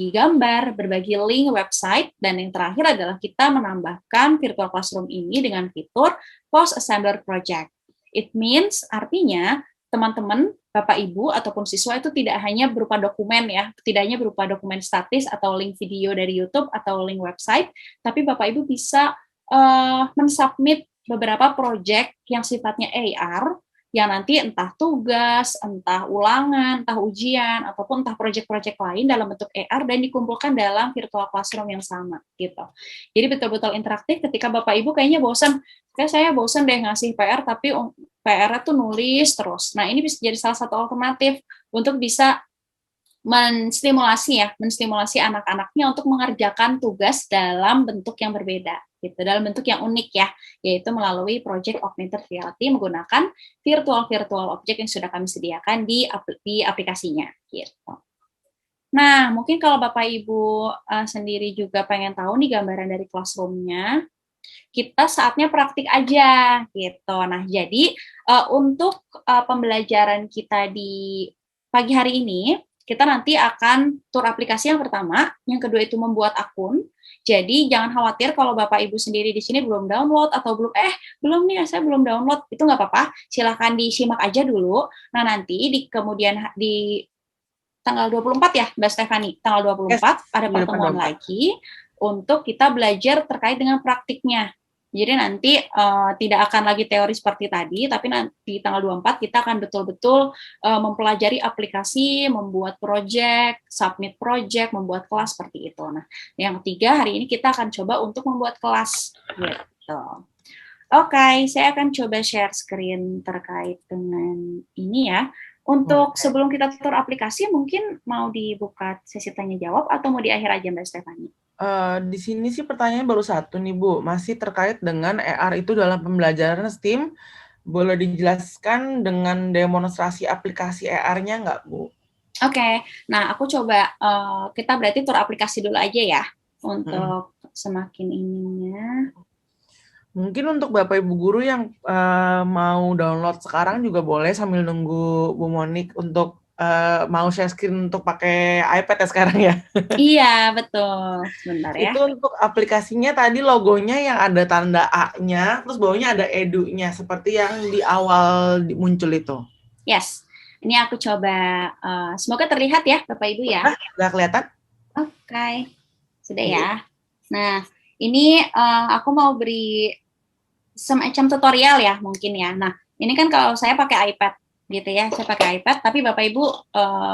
gambar, berbagi link website, dan yang terakhir adalah kita menambahkan virtual classroom ini dengan fitur post assembler project. It means artinya teman-teman, Bapak Ibu ataupun siswa itu tidak hanya berupa dokumen ya, tidak hanya berupa dokumen statis atau link video dari YouTube atau link website, tapi Bapak Ibu bisa mensubmit beberapa project yang sifatnya AR, yang nanti entah tugas, entah ulangan, entah ujian, ataupun entah project-project lain dalam bentuk AR dan dikumpulkan dalam virtual classroom yang sama gitu. Jadi betul-betul interaktif. Ketika Bapak Ibu kayaknya bosan, kayak saya bosan deh ngasih PR tapi PR-nya tuh nulis terus. Nah, ini bisa jadi salah satu alternatif untuk bisa menstimulasi anak-anaknya untuk mengerjakan tugas dalam bentuk yang berbeda, gitu, dalam bentuk yang unik ya, yaitu melalui Project Augmented Reality menggunakan virtual object yang sudah kami sediakan di aplikasinya, gitu. Nah, mungkin kalau Bapak Ibu sendiri juga pengen tahu nih gambaran dari classroom-nya, kita saatnya praktik aja, gitu. Nah, jadi untuk pembelajaran kita di pagi hari ini, kita nanti akan tur aplikasi yang pertama, yang kedua itu membuat akun. Jadi jangan khawatir kalau Bapak Ibu sendiri di sini belum download atau belum nih saya belum download, itu nggak apa-apa, silakan disimak aja dulu. Nah nanti kemudian di tanggal 24 ya Mbak Stefani, tanggal 24 ada pertemuan lagi untuk kita belajar terkait dengan praktiknya. Jadi nanti tidak akan lagi teori seperti tadi, tapi nanti tanggal 24 kita akan betul-betul mempelajari aplikasi, membuat project, submit project, membuat kelas seperti itu. Nah, yang ketiga hari ini kita akan coba untuk membuat kelas. Gitu. Oke, saya akan coba share screen terkait dengan ini ya. Untuk sebelum kita tur aplikasi, mungkin mau dibuka sesi tanya jawab atau mau di akhir aja Mbak Stefani? Di sini sih pertanyaannya baru satu nih Bu, masih terkait dengan AR itu dalam pembelajaran STEAM. Boleh dijelaskan dengan demonstrasi aplikasi AR-nya nggak Bu? Oke, nah aku coba kita berarti tur aplikasi dulu aja ya untuk semakin ininya. Mungkin untuk Bapak Ibu guru yang mau download sekarang juga boleh sambil nunggu Bu Monik untuk mau share screen untuk pakai iPad ya sekarang ya. Iya, betul. Sebentar ya. Itu untuk aplikasinya tadi logonya yang ada tanda A-nya, terus bawahnya ada edu-nya, seperti yang di awal muncul itu. Yes. Ini aku coba, semoga terlihat ya Bapak Ibu ya. Udah kelihatan? Oke. Sudah ya. Nah, ini aku mau beri semacam tutorial ya mungkin ya. Nah, ini kan kalau saya pakai iPad gitu ya, saya pakai iPad, tapi Bapak Ibu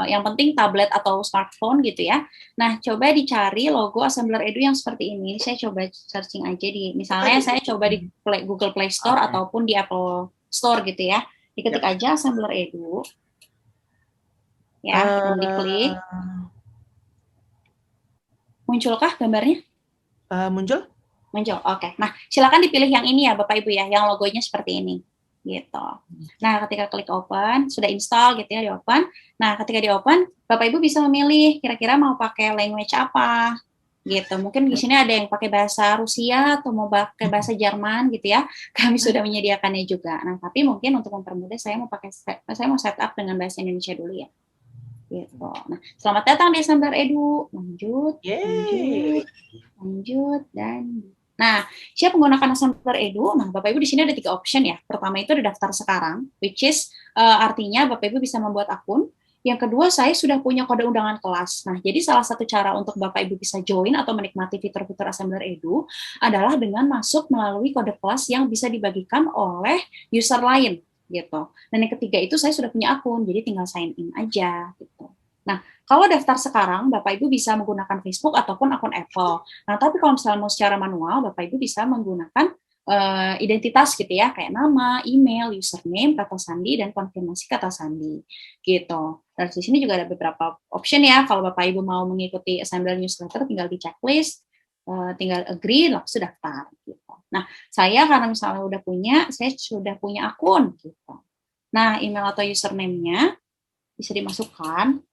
yang penting tablet atau smartphone gitu ya. Nah, coba dicari logo Assembler Edu yang seperti ini. Saya coba searching aja di, misalnya saya coba di Google Play Store ataupun di Apple Store gitu ya. Diketik aja Assembler Edu. Ya, dan diklik. Munculkah gambarnya? Muncul? Muncul, oke. Nah, silakan dipilih yang ini ya, Bapak Ibu ya, yang logonya seperti ini, gitu. Nah, ketika klik open, sudah install gitu ya, di open. Nah, ketika di open, Bapak Ibu bisa memilih kira-kira mau pakai language apa, gitu. Mungkin di sini ada yang pakai bahasa Rusia atau mau pakai bahasa Jerman gitu ya. Kami sudah menyediakannya juga. Nah, tapi mungkin untuk mempermudah saya mau setup dengan bahasa Indonesia dulu ya. Gitu. Nah, selamat datang di Assembler Edu. Lanjut, dan nah, siap menggunakan Assembler Edu. Nah, Bapak Ibu di sini ada 3 option ya. Pertama itu ada daftar sekarang, which is artinya Bapak Ibu bisa membuat akun. Yang kedua, saya sudah punya kode undangan kelas. Nah, jadi salah satu cara untuk Bapak Ibu bisa join atau menikmati fitur-fitur Assembler Edu adalah dengan masuk melalui kode kelas yang bisa dibagikan oleh user lain gitu. Dan yang ketiga itu saya sudah punya akun, jadi tinggal sign in aja gitu. Nah, kalau daftar sekarang, Bapak Ibu bisa menggunakan Facebook ataupun akun Apple. Nah, tapi kalau misalnya mau secara manual, Bapak Ibu bisa menggunakan identitas gitu ya, kayak nama, email, username, kata sandi, dan konfirmasi kata sandi gitu. Dan di sini juga ada beberapa option ya, kalau Bapak Ibu mau mengikuti Assembler newsletter, tinggal di checklist, tinggal agree, langsung daftar gitu. Nah, saya karena misalnya saya sudah punya akun gitu. Nah, email atau username-nya bisa dimasukkan.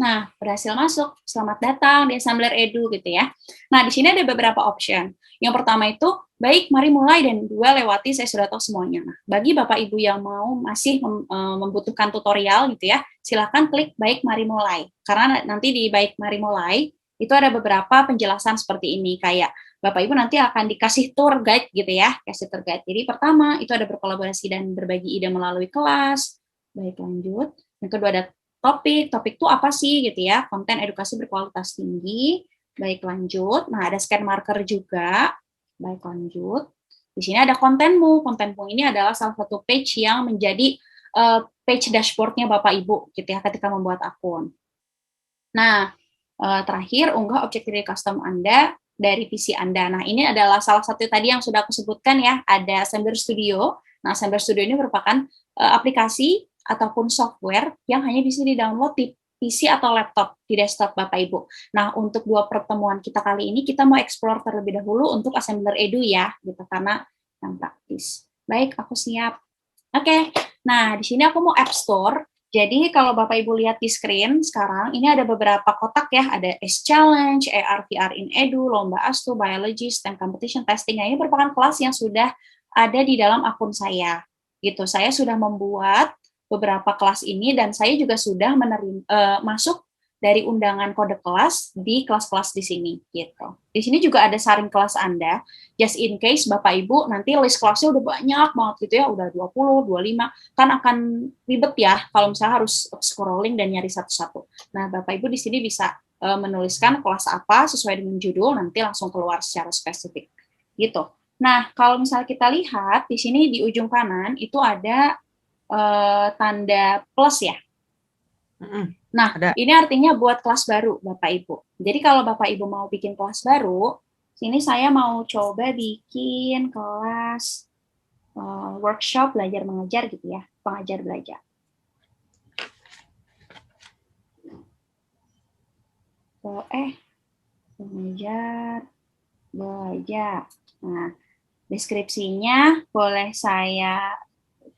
Nah, berhasil masuk. Selamat datang di Assembler Edu gitu ya. Nah, di sini ada beberapa option. Yang pertama itu, baik, mari mulai, dan dua, lewati, saya sudah tahu semuanya. Nah, bagi Bapak Ibu yang mau masih membutuhkan tutorial gitu ya, silakan klik baik, mari mulai. Karena nanti di baik, mari mulai, itu ada beberapa penjelasan seperti ini, kayak Bapak Ibu nanti akan dikasih tour guide gitu ya, kasih tour guide. Jadi pertama, itu ada berkolaborasi dan berbagi ide melalui kelas. Baik, lanjut. Yang kedua ada topik itu apa sih gitu ya, konten edukasi berkualitas tinggi, baik lanjut. Nah, ada scan marker juga, baik lanjut. Di sini ada kontenmu ini adalah salah satu page yang menjadi page dashboardnya Bapak Ibu gitu ya ketika membuat akun. Nah, terakhir unggah objek 3D custom Anda dari PC Anda. Nah, ini adalah salah satu tadi yang sudah aku sebutkan ya, ada Assembler Studio. Nah, Assembler Studio ini merupakan aplikasi ataupun software yang hanya bisa di-download di PC atau laptop, di desktop Bapak Ibu. Nah, untuk 2 pertemuan kita kali ini, kita mau explore terlebih dahulu untuk Assembler Edu ya, gitu, karena yang praktis. Baik, aku siap. Oke, nah di sini aku mau App Store. Jadi kalau Bapak Ibu lihat di screen sekarang, ini ada beberapa kotak ya, ada S Challenge, AR VR in Edu, Lomba Astu, Biology, STEM Competition, Testing. Nah, ini merupakan kelas yang sudah ada di dalam akun saya. Gitu, saya sudah membuat beberapa kelas ini dan saya juga sudah masuk dari undangan kode kelas di kelas-kelas di sini gitu. Di sini juga ada saring kelas Anda, just in case Bapak Ibu nanti list kelasnya udah banyak banget gitu ya, udah 20, 25, kan akan ribet ya kalau misalnya harus scrolling dan nyari satu-satu. Nah, Bapak Ibu di sini bisa menuliskan kelas apa sesuai dengan judul, nanti langsung keluar secara spesifik gitu. Nah, kalau misalnya kita lihat di sini di ujung kanan itu ada tanda plus ya. Nah, ini artinya buat kelas baru, Bapak Ibu. Jadi kalau Bapak Ibu mau bikin kelas baru, sini saya mau coba bikin kelas workshop belajar mengajar gitu ya, pengajar belajar. Pengajar belajar. Nah, deskripsinya boleh saya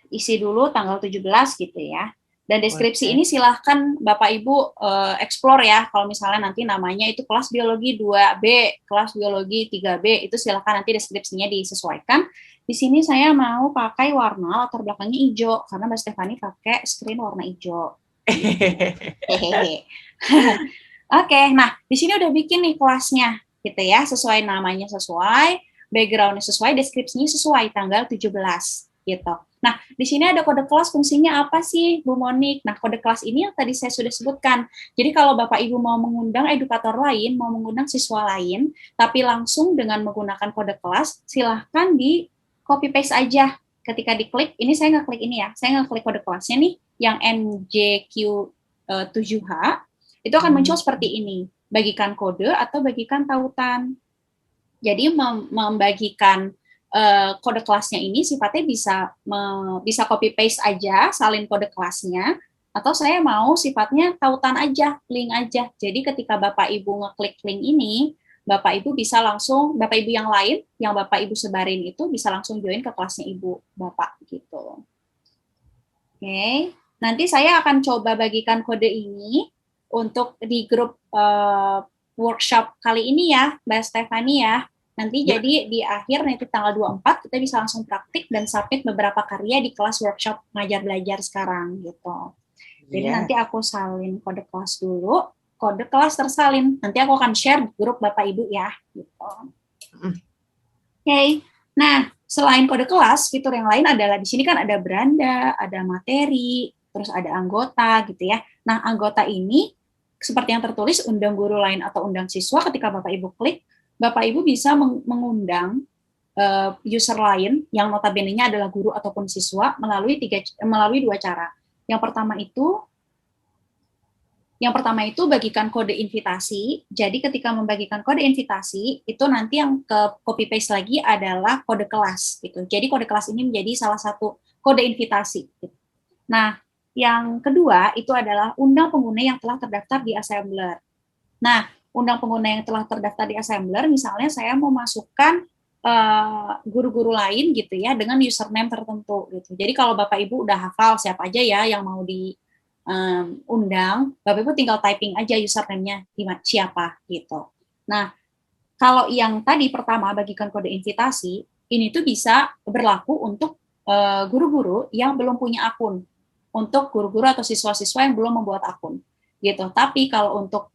isi dulu tanggal 17 gitu ya. Dan deskripsi ini silahkan Bapak Ibu explore ya. Kalau misalnya nanti namanya itu kelas biologi 2B, kelas biologi 3B, itu silahkan nanti deskripsinya disesuaikan. Di sini saya mau pakai warna latar belakangnya hijau, karena Mbak Stefani pakai screen warna hijau. Hehehe. Oke, nah di sini udah bikin nih kelasnya, gitu ya, sesuai namanya sesuai, background-nya sesuai, deskripsinya sesuai, tanggal 17, gitu. Nah, di sini ada kode kelas, fungsinya apa sih, Bu Monik? Nah, kode kelas ini yang tadi saya sudah sebutkan. Jadi kalau Bapak Ibu mau mengundang edukator lain, mau mengundang siswa lain, tapi langsung dengan menggunakan kode kelas, silahkan di copy paste aja. Ketika diklik, ini saya ngeklik ini ya, saya ngeklik kode kelasnya nih, yang NJQ7H, itu akan muncul seperti ini, bagikan kode atau bagikan tautan. Jadi membagikan kode kelasnya ini sifatnya bisa copy paste aja, salin kode kelasnya, atau saya mau sifatnya tautan aja, link aja. Jadi ketika Bapak Ibu ngeklik link ini, Bapak Ibu bisa langsung, Bapak Ibu yang lain, yang Bapak Ibu sebarin itu bisa langsung join ke kelasnya Ibu Bapak gitu. Oke, nanti saya akan coba bagikan kode ini untuk di grup workshop kali ini ya, Mbak Stefani ya. Nanti ya. Jadi di akhir nanti tanggal 24 kita bisa langsung praktik dan submit beberapa karya di kelas workshop ngajar belajar sekarang gitu. Jadi nanti aku salin kode kelas dulu, kode kelas tersalin. Nanti aku akan share di grup Bapak Ibu ya gitu. Oke. Nah, selain kode kelas, fitur yang lain adalah di sini kan ada beranda, ada materi, terus ada anggota gitu ya. Nah, anggota ini seperti yang tertulis undang guru lain atau undang siswa, ketika Bapak Ibu klik, Bapak Ibu bisa mengundang user lain yang notabene-nya adalah guru ataupun siswa melalui dua cara. Yang pertama itu bagikan kode invitasi. Jadi ketika membagikan kode invitasi, itu nanti yang ke copy paste lagi adalah kode kelas gitu. Jadi kode kelas ini menjadi salah satu kode invitasi. Gitu. Nah, yang kedua itu adalah undang pengguna yang telah terdaftar di Assembler. Nah, undang pengguna yang telah terdaftar di Assembler, misalnya saya mau masukkan guru-guru lain gitu ya dengan username tertentu gitu. Jadi kalau Bapak Ibu udah hafal siapa aja ya yang mau undang, Bapak Ibu tinggal typing aja username-nya siapa gitu. Nah, kalau yang tadi pertama bagikan kode invitasi, ini tuh bisa berlaku untuk guru-guru yang belum punya akun, untuk guru-guru atau siswa-siswa yang belum membuat akun gitu. Tapi kalau untuk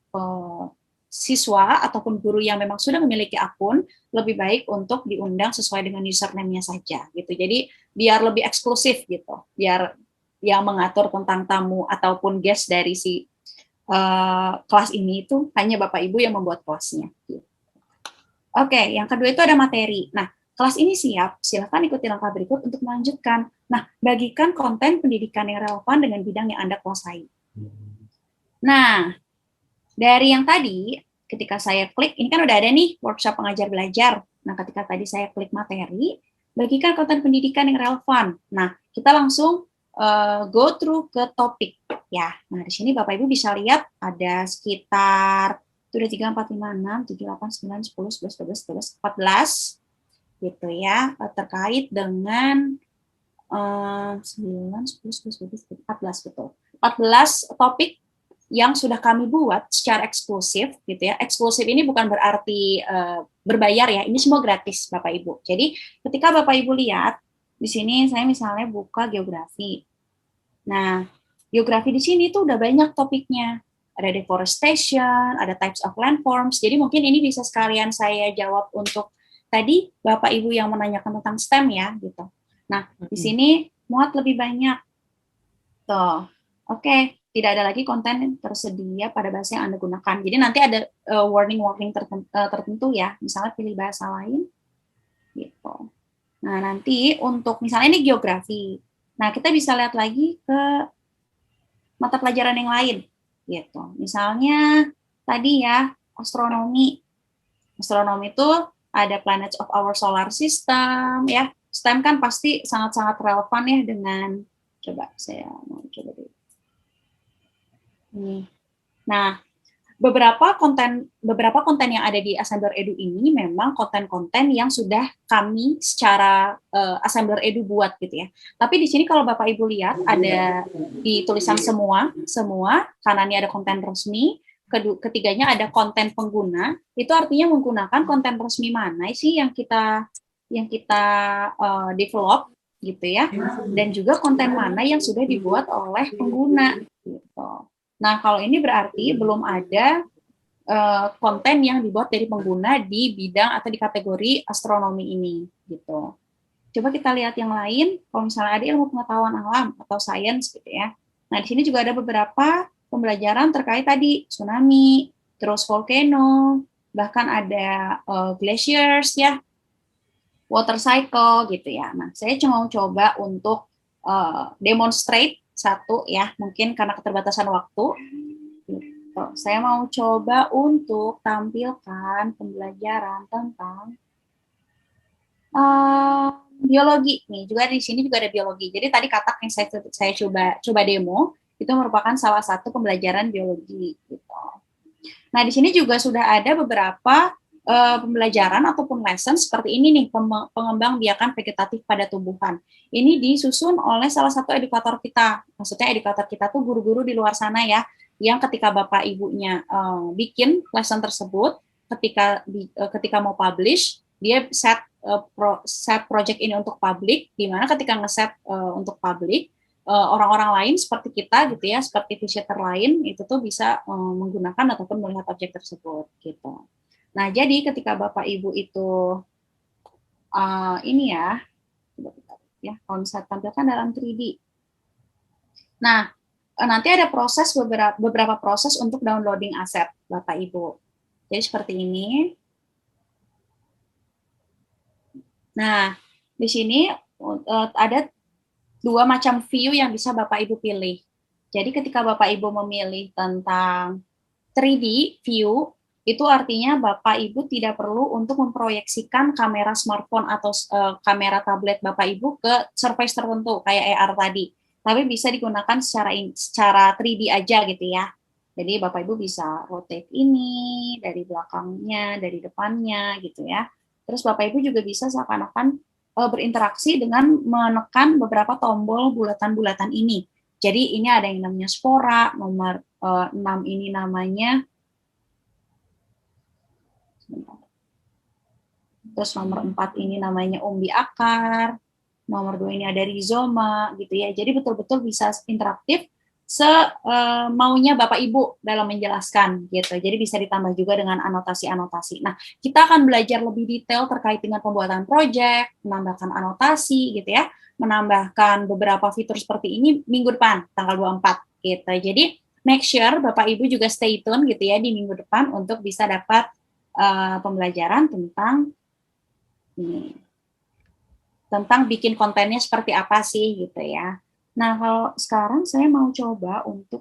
siswa ataupun guru yang memang sudah memiliki akun, lebih baik untuk diundang sesuai dengan username-nya saja gitu. Jadi biar lebih eksklusif gitu, biar yang mengatur tentang tamu ataupun guest dari si kelas ini itu hanya Bapak Ibu yang membuat kelasnya. Gitu. Oke, yang kedua itu ada materi. Nah, kelas ini siap, silakan ikuti langkah berikut untuk melanjutkan. Nah, bagikan konten pendidikan yang relevan dengan bidang yang Anda kuasai. Nah, dari yang tadi, ketika saya klik, ini kan udah ada nih workshop pengajar belajar. Nah, ketika tadi saya klik materi, bagikan konten pendidikan yang relevan. Nah, kita langsung go through ke topik ya. Nah, di sini Bapak Ibu bisa lihat ada sekitar 1, 2, 3, 4, 5, 6, 7, 8, 9, 10, 11, 12, 13, 14 gitu ya, terkait dengan 9, 10, 11, 12, 14 betul. 14 topik yang sudah kami buat secara eksklusif gitu ya. Eksklusif ini bukan berarti berbayar ya, ini semua gratis Bapak Ibu. Jadi ketika Bapak Ibu lihat di sini saya misalnya buka geografi. Nah, geografi di sini tuh udah banyak topiknya. Ada deforestation, ada types of landforms. Jadi mungkin ini bisa sekalian saya jawab untuk tadi Bapak Ibu yang menanyakan tentang STEM ya gitu. Nah, di sini muat lebih banyak. Tuh. Oke. Tidak ada lagi konten tersedia pada bahasa yang Anda gunakan. Jadi nanti ada warning-warning tertentu ya, misalnya pilih bahasa lain, gitu. Nah nanti untuk misalnya ini geografi, nah kita bisa lihat lagi ke mata pelajaran yang lain, gitu. Misalnya tadi ya astronomi, astronomi itu ada planets of our solar system, ya. STEM kan pasti sangat-sangat relevan ya dengan, coba saya mau coba dulu. Nah, beberapa konten yang ada di Assembler Edu ini memang konten-konten yang sudah kami secara Assembler Edu buat gitu ya. Tapi di sini kalau Bapak Ibu lihat ada di tulisan semua kanannya ada konten resmi, ketiganya ada konten pengguna. Itu artinya menggunakan konten resmi mana sih yang kita develop gitu ya, dan juga konten mana yang sudah dibuat oleh pengguna gitu. Nah, kalau ini berarti belum ada konten yang dibuat dari pengguna di bidang atau di kategori astronomi ini, gitu. Coba kita lihat yang lain, kalau misalnya ada ilmu pengetahuan alam atau sains, gitu ya. Nah, di sini juga ada beberapa pembelajaran terkait tadi tsunami, terus volcano, bahkan ada glaciers ya, water cycle, gitu ya. Nah, saya cuma mau coba untuk demonstrate satu ya, mungkin karena keterbatasan waktu. Gitu. Saya mau coba untuk tampilkan pembelajaran tentang biologi nih. Juga di sini juga ada biologi. Jadi tadi katak yang saya coba demo itu merupakan salah satu pembelajaran biologi. Gitu. Nah, di sini juga sudah ada beberapa pembelajaran ataupun lesson seperti ini nih, pengembang biakan vegetatif pada tumbuhan. Ini disusun oleh salah satu edukator kita. Maksudnya edukator kita tuh guru-guru di luar sana ya, yang ketika Bapak Ibunya bikin lesson tersebut, ketika mau publish, dia set project ini untuk publik, di mana ketika ngeset untuk publik, orang-orang lain seperti kita gitu ya, seperti visitor lain itu tuh bisa menggunakan ataupun melihat objek tersebut gitu. Nah, jadi ketika Bapak Ibu itu ini ya, kalau bisa tampilkan dalam 3D. Nah, nanti ada proses beberapa proses untuk downloading aset Bapak Ibu. Jadi seperti ini. Nah, di sini ada dua macam view yang bisa Bapak Ibu pilih. Jadi ketika Bapak Ibu memilih tentang 3D view, itu artinya Bapak Ibu tidak perlu untuk memproyeksikan kamera smartphone atau kamera tablet Bapak Ibu ke surface tertentu kayak AR tadi. Tapi bisa digunakan secara 3D aja gitu ya. Jadi Bapak Ibu bisa rotate ini dari belakangnya, dari depannya gitu ya. Terus Bapak Ibu juga bisa seakan-akan berinteraksi dengan menekan beberapa tombol bulatan-bulatan ini. Jadi ini ada yang namanya spora, nomor 6 ini namanya, terus nomor 4 ini namanya umbi akar, nomor 2 ini ada rizoma gitu ya. Jadi betul-betul bisa interaktif semaunya Bapak Ibu dalam menjelaskan gitu. Jadi bisa ditambah juga dengan anotasi-anotasi. Nah, kita akan belajar lebih detail terkait dengan pembuatan proyek, menambahkan anotasi gitu ya, menambahkan beberapa fitur seperti ini minggu depan tanggal 24 gitu. Jadi make sure Bapak Ibu juga stay tune gitu ya di minggu depan untuk bisa dapat pembelajaran tentang ini. Tentang bikin kontennya seperti apa sih gitu ya. Nah, kalau sekarang saya mau coba untuk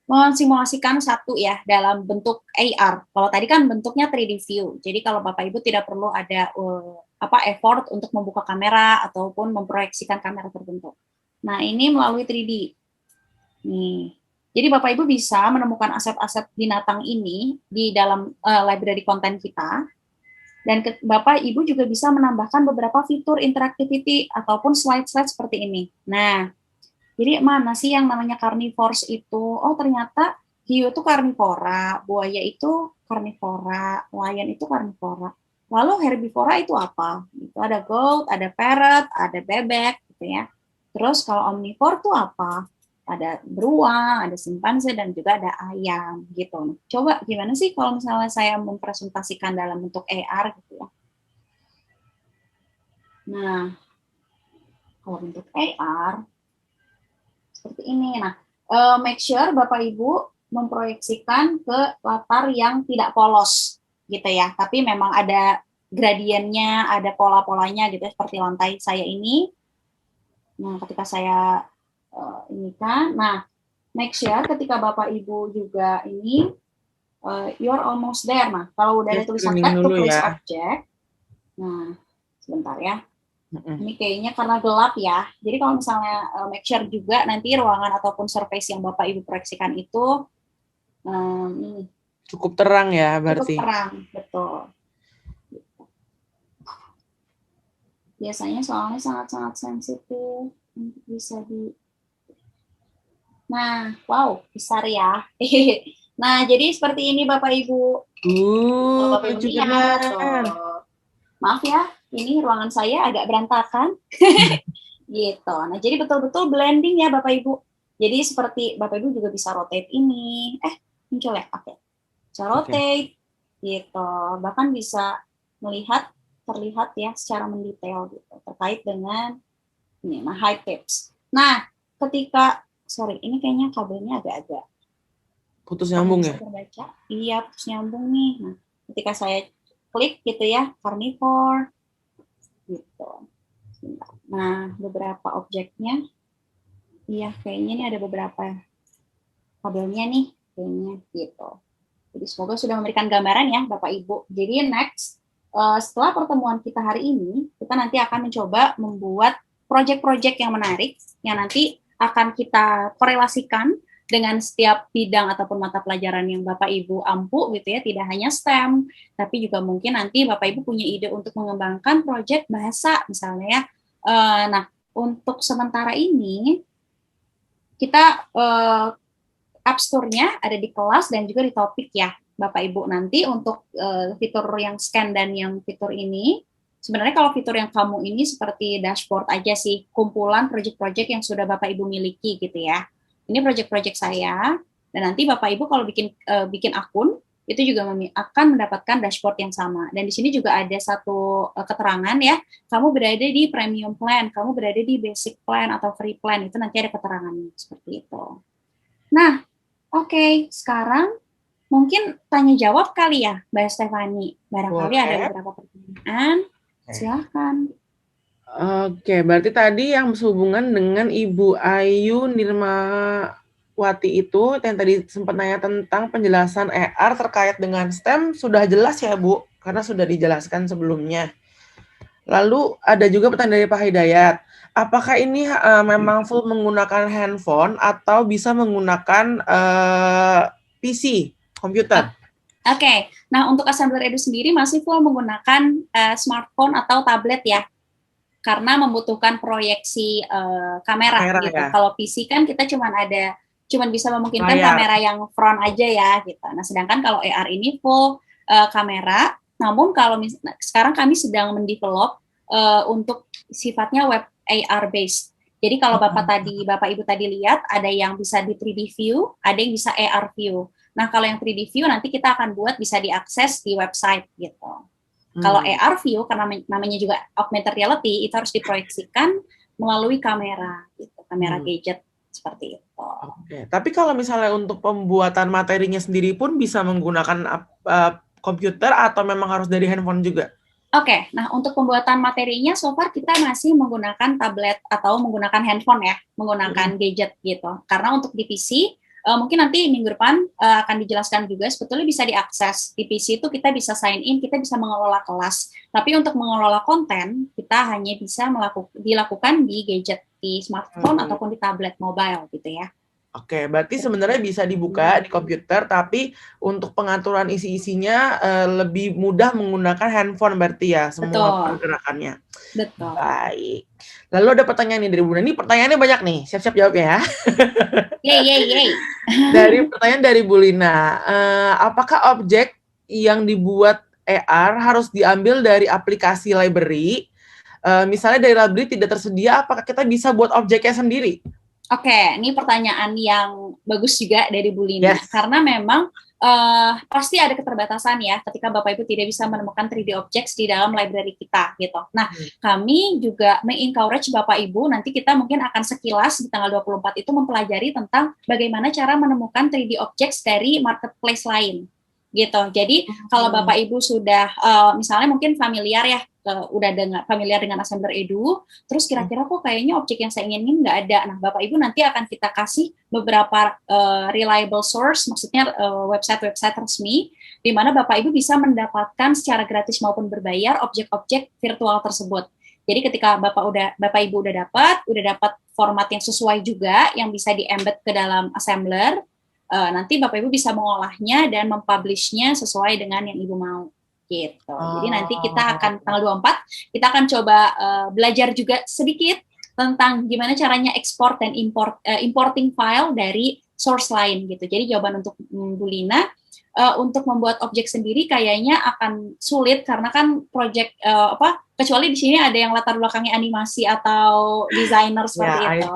mensimulasikan satu ya dalam bentuk AR. Kalau tadi kan bentuknya 3D view. Jadi kalau Bapak Ibu tidak perlu ada effort untuk membuka kamera ataupun memproyeksikan kamera tertentu. Nah, ini melalui 3D. Nih. Jadi Bapak Ibu bisa menemukan aset-aset binatang ini di dalam library konten kita. Dan Bapak Ibu juga bisa menambahkan beberapa fitur interactivity ataupun slide-slide seperti ini. Nah, jadi mana sih yang namanya carnivores itu? Oh, ternyata hiu itu karnivora, buaya itu karnivora, lion itu karnivora. Lalu herbivora itu apa? Itu ada goat, ada parrot, ada bebek gitu ya. Terus kalau omnivore itu apa? Ada beruang, ada simpanse, dan juga ada ayam gitu. Coba gimana sih kalau misalnya saya mempresentasikan dalam bentuk AR gitu ya. Nah, kalau bentuk AR seperti ini. Nah, make sure Bapak Ibu memproyeksikan ke latar yang tidak polos gitu ya. Tapi memang ada gradiennya, ada pola-polanya gitu ya, seperti lantai saya ini. Nah, ketika saya ini kan, nah make sure ketika Bapak Ibu juga ini you're almost there. Nah, kalau udah ada tulisan back to place object, nah sebentar ya. Ini kayaknya karena gelap ya. Jadi kalau misalnya make sure juga nanti ruangan ataupun surface yang Bapak Ibu proyeksikan itu cukup terang ya berarti. Cukup terang, betul. Biasanya soalnya sangat-sangat sensitif untuk bisa di. Nah, wow, besar ya. Nah, jadi seperti ini Bapak Ibu. Bapak Ibu lihat. Maaf ya, ini ruangan saya agak berantakan. Gitu. Nah, jadi betul-betul blending ya Bapak Ibu. Jadi seperti Bapak Ibu juga bisa rotate ini. Muncul ya? Oke. Bisa rotate. Gitu. Bahkan bisa melihat, terlihat ya secara mendetail gitu. Terkait dengan ini, high tips. Nah, ketika, ini kayaknya kabelnya agak-agak putus nyambung ya? Terbaca. Iya, putus nyambung nih. Nah, ketika saya klik gitu ya, carnivore, gitu. Nah, beberapa objeknya, iya kayaknya ini ada beberapa kabelnya nih, kayaknya gitu. Jadi semoga sudah memberikan gambaran ya Bapak Ibu. Jadi next, setelah pertemuan kita hari ini, kita nanti akan mencoba membuat proyek-proyek yang menarik, yang nanti akan kita korelasikan dengan setiap bidang ataupun mata pelajaran yang Bapak Ibu ampu gitu ya, tidak hanya STEM, tapi juga mungkin nanti Bapak Ibu punya ide untuk mengembangkan proyek bahasa misalnya ya. Nah, untuk sementara ini kita App Store-nya ada di kelas dan juga di topik ya Bapak Ibu. Nanti untuk fitur yang scan dan yang fitur ini, sebenarnya kalau fitur yang kamu ini seperti dashboard aja sih, kumpulan proyek-proyek yang sudah Bapak Ibu miliki gitu ya. Ini proyek-proyek saya, dan nanti Bapak Ibu kalau bikin akun, itu juga akan mendapatkan dashboard yang sama. Dan di sini juga ada satu keterangan ya, kamu berada di premium plan, kamu berada di basic plan atau free plan, itu nanti ada keterangannya seperti itu. Nah, oke, sekarang mungkin tanya jawab kali ya, Mbak Stefani. Barangkali ada beberapa pertanyaan, silahkan. Oke, berarti tadi yang sehubungan dengan Ibu Ayu Nirmawati itu, yang tadi sempat nanya tentang penjelasan ER terkait dengan STEM, sudah jelas ya Bu, karena sudah dijelaskan sebelumnya. Lalu ada juga pertanyaan dari Pak Hidayat, apakah ini memang full menggunakan handphone atau bisa menggunakan PC, komputer? Oke, nah untuk Assembler Edu sendiri masih full menggunakan smartphone atau tablet ya, karena membutuhkan proyeksi kamera gitu. Ya? Kalau PC kan kita cuman bisa memungkinkan kamera yang front aja ya gitu. Nah, sedangkan kalau AR ini full kamera. Namun kalau sekarang kami sedang mendevelop untuk sifatnya web AR based. Jadi kalau Bapak Ibu tadi lihat ada yang bisa di 3D view, ada yang bisa AR view. Nah, kalau yang 3D view nanti kita akan buat bisa diakses di website gitu. Kalau AR view, karena namanya juga augmented reality, itu harus diproyeksikan melalui kamera, gitu, kamera gadget seperti itu. Oke. Tapi kalau misalnya untuk pembuatan materinya sendiri pun bisa menggunakan komputer atau memang harus dari handphone juga? Oke, nah untuk pembuatan materinya so far kita masih menggunakan tablet atau menggunakan handphone ya, menggunakan gadget gitu. Karena untuk di PC, mungkin nanti minggu depan akan dijelaskan juga sebetulnya bisa diakses. Di PC itu kita bisa sign in, kita bisa mengelola kelas. Tapi untuk mengelola konten, kita hanya bisa dilakukan di gadget, di smartphone ataupun di tablet mobile gitu ya. Oke, berarti sebenarnya bisa dibuka di komputer, tapi untuk pengaturan isi-isinya lebih mudah menggunakan handphone berarti ya, semua pergerakannya. Betul. Baik. Lalu ada pertanyaan nih dari Bunda. Ini pertanyaannya banyak nih, siap-siap jawab ya. Yeay. Dari pertanyaan dari Bu Lina, apakah objek yang dibuat AR harus diambil dari aplikasi library? Misalnya dari library tidak tersedia, apakah kita bisa buat objeknya sendiri? Oke, ini pertanyaan yang bagus juga dari Bu Lina, karena memang pasti ada keterbatasan ya ketika Bapak Ibu tidak bisa menemukan 3D objects di dalam library kita gitu. Nah, kami juga mengencourage Bapak Ibu, nanti kita mungkin akan sekilas di tanggal 24 itu mempelajari tentang bagaimana cara menemukan 3D objects dari marketplace lain gitu. Jadi kalau Bapak Ibu sudah misalnya mungkin familiar ya, udah familiar dengan Assembler Edu, terus kira-kira kok kayaknya objek yang saya inginin nggak ada. Nah, Bapak Ibu nanti akan kita kasih beberapa reliable source, maksudnya website-website resmi, di mana Bapak Ibu bisa mendapatkan secara gratis maupun berbayar objek-objek virtual tersebut. Jadi ketika Bapak Ibu udah dapat format yang sesuai juga, yang bisa di-embed ke dalam assembler, nanti Bapak Ibu bisa mengolahnya dan mempublishnya sesuai dengan yang Ibu mau. Gitu. Jadi nanti kita akan tanggal 24, kita akan coba belajar juga sedikit tentang gimana caranya ekspor dan importing file dari source lain gitu. Jadi jawaban untuk Bu Lina, untuk membuat objek sendiri kayaknya akan sulit karena kan project kecuali di sini ada yang latar belakangnya animasi atau desainer seperti itu.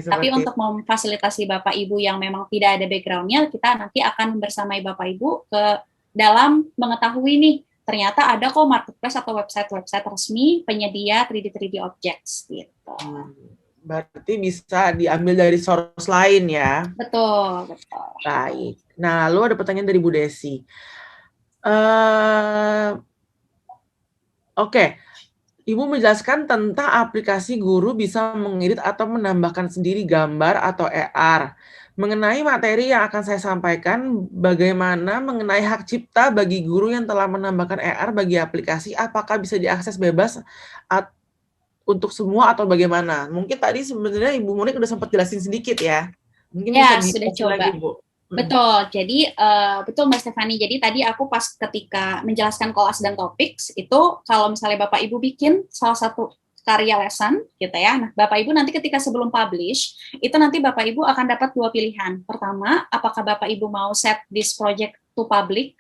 Tapi untuk memfasilitasi Bapak Ibu yang memang tidak ada background-nya, kita nanti akan bersamai Bapak Ibu ke dalam mengetahui nih, ternyata ada kok marketplace atau website resmi penyedia 3D objects gitu. Berarti bisa diambil dari source lain ya? Betul. Baik. Nah, lalu ada pertanyaan dari Bu Desi. Oke. Ibu menjelaskan tentang aplikasi guru bisa mengedit atau menambahkan sendiri gambar atau AR. Mengenai materi yang akan saya sampaikan, bagaimana mengenai hak cipta bagi guru yang telah menambahkan AR bagi aplikasi, apakah bisa diakses bebas untuk semua atau bagaimana? Mungkin tadi sebenarnya Ibu Monik udah sempat jelasin sedikit ya. Mungkin ya, bisa sudah coba. Lagi, Bu. Betul, jadi betul Mbak Stefani, jadi tadi aku pas ketika menjelaskan kelas dan topics, itu kalau misalnya Bapak Ibu bikin salah satu karya lesson gitu ya, nah Bapak Ibu nanti ketika sebelum publish, itu nanti Bapak Ibu akan dapat 2 pilihan. Pertama, apakah Bapak Ibu mau set this project to public,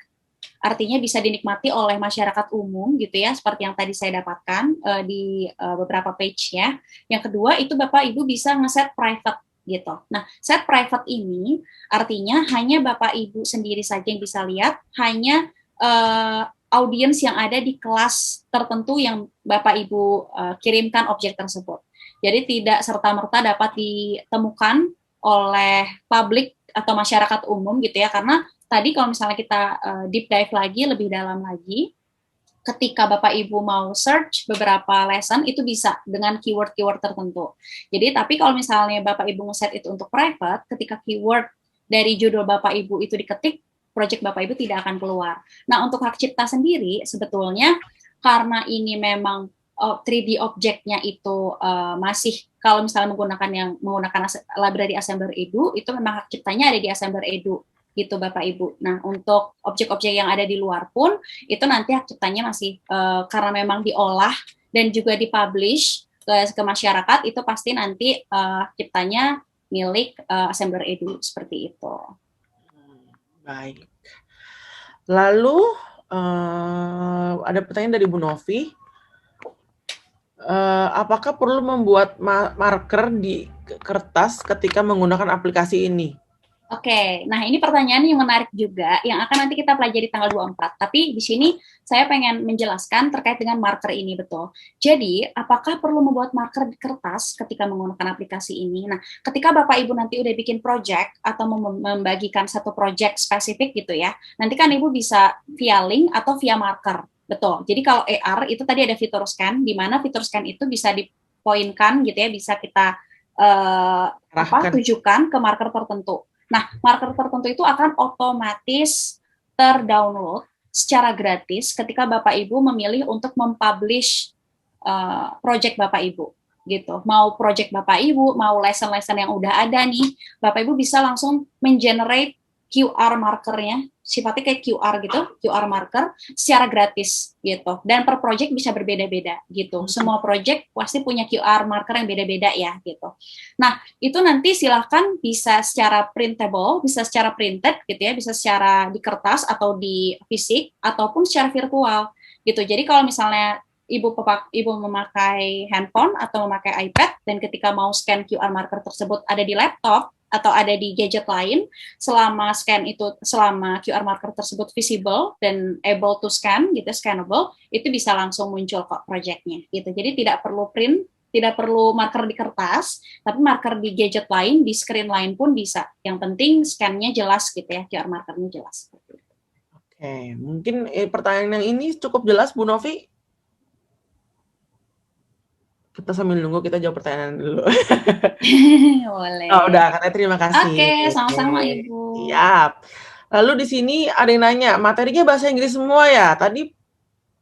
artinya bisa dinikmati oleh masyarakat umum gitu ya, seperti yang tadi saya dapatkan di beberapa page ya. Yang kedua, itu Bapak Ibu bisa ngeset private gitu. Nah, set private ini artinya hanya Bapak Ibu sendiri saja yang bisa lihat, hanya audiens yang ada di kelas tertentu yang Bapak Ibu kirimkan objek tersebut. Jadi tidak serta-merta dapat ditemukan oleh publik atau masyarakat umum gitu ya, karena tadi kalau misalnya kita deep dive lagi, lebih dalam lagi, ketika Bapak Ibu mau search beberapa lesson, itu bisa dengan keyword-keyword tertentu. Jadi, tapi kalau misalnya Bapak Ibu nge-set itu untuk private, ketika keyword dari judul Bapak Ibu itu diketik, project Bapak Ibu tidak akan keluar. Nah, untuk hak cipta sendiri, sebetulnya karena ini memang 3D objeknya itu masih, kalau misalnya menggunakan library Assembler Edu, itu memang hak ciptanya ada di Assembler Edu. Gitu Bapak Ibu. Nah, untuk objek-objek yang ada di luar pun itu nanti hak ciptanya masih karena memang diolah dan juga dipublish ke masyarakat, itu pasti nanti ciptanya milik Assembler Edu seperti itu. Baik. Lalu ada pertanyaan dari Bu Novi. Apakah perlu membuat marker di kertas ketika menggunakan aplikasi ini? Oke, nah ini pertanyaan yang menarik juga, yang akan nanti kita pelajari tanggal 24. Tapi di sini saya pengen menjelaskan terkait dengan marker ini, betul. Jadi, apakah perlu membuat marker di kertas ketika menggunakan aplikasi ini? Nah, ketika Bapak Ibu nanti udah bikin project atau membagikan satu project spesifik gitu ya, nanti kan Ibu bisa via link atau via marker, betul. Jadi kalau AR itu tadi ada fitur scan, di mana fitur scan itu bisa dipoinkan gitu ya, bisa kita tujukan ke marker tertentu. Nah, marker tertentu itu akan otomatis terdownload secara gratis ketika Bapak Ibu memilih untuk mempublish project Bapak Ibu, gitu. Mau project Bapak Ibu, mau lesson-lesson yang udah ada nih, Bapak Ibu bisa langsung mengenerate QR markernya, sifatnya kayak QR gitu, QR marker secara gratis gitu. Dan per project bisa berbeda-beda gitu. Semua project pasti punya QR marker yang beda-beda ya gitu. Nah, itu nanti silahkan bisa secara printable, bisa secara printed gitu ya, bisa secara di kertas atau di fisik ataupun secara virtual gitu. Jadi kalau misalnya Ibu memakai handphone atau memakai iPad dan ketika mau scan QR marker tersebut ada di laptop atau ada di gadget lain, selama QR marker tersebut visible dan able to scan gitu, scannable, itu bisa langsung muncul kok projectnya gitu. Jadi tidak perlu print, tidak perlu marker di kertas, tapi marker di gadget lain, di screen lain pun bisa. Yang penting scan-nya jelas gitu ya, QR markernya jelas. Oke, mungkin pertanyaan yang ini cukup jelas Bu Novi. Kita sambil nunggu, kita jawab pertanyaan dulu. Boleh. Oh, udah, katanya terima kasih. Oke, sama-sama Ibu. Siap. Lalu di sini ada yang nanya, materinya bahasa Inggris semua ya? Tadi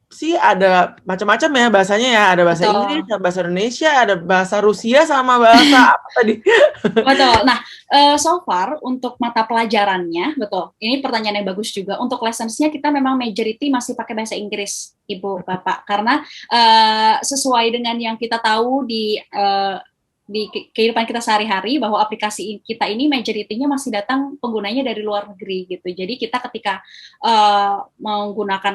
sih ada macam-macam ya bahasanya ya, ada bahasa Inggris, Betul. ada bahasa Indonesia, ada bahasa Rusia sama bahasa apa tadi? Betul. Nah, so far untuk mata pelajarannya, betul. Ini pertanyaan yang bagus juga. Untuk lessons-nya kita memang majority masih pakai bahasa Inggris, Ibu Bapak, karena sesuai dengan yang kita tahu di kehidupan kita sehari-hari bahwa aplikasi kita ini majority-nya masih datang penggunanya dari luar negeri gitu. Jadi kita ketika menggunakan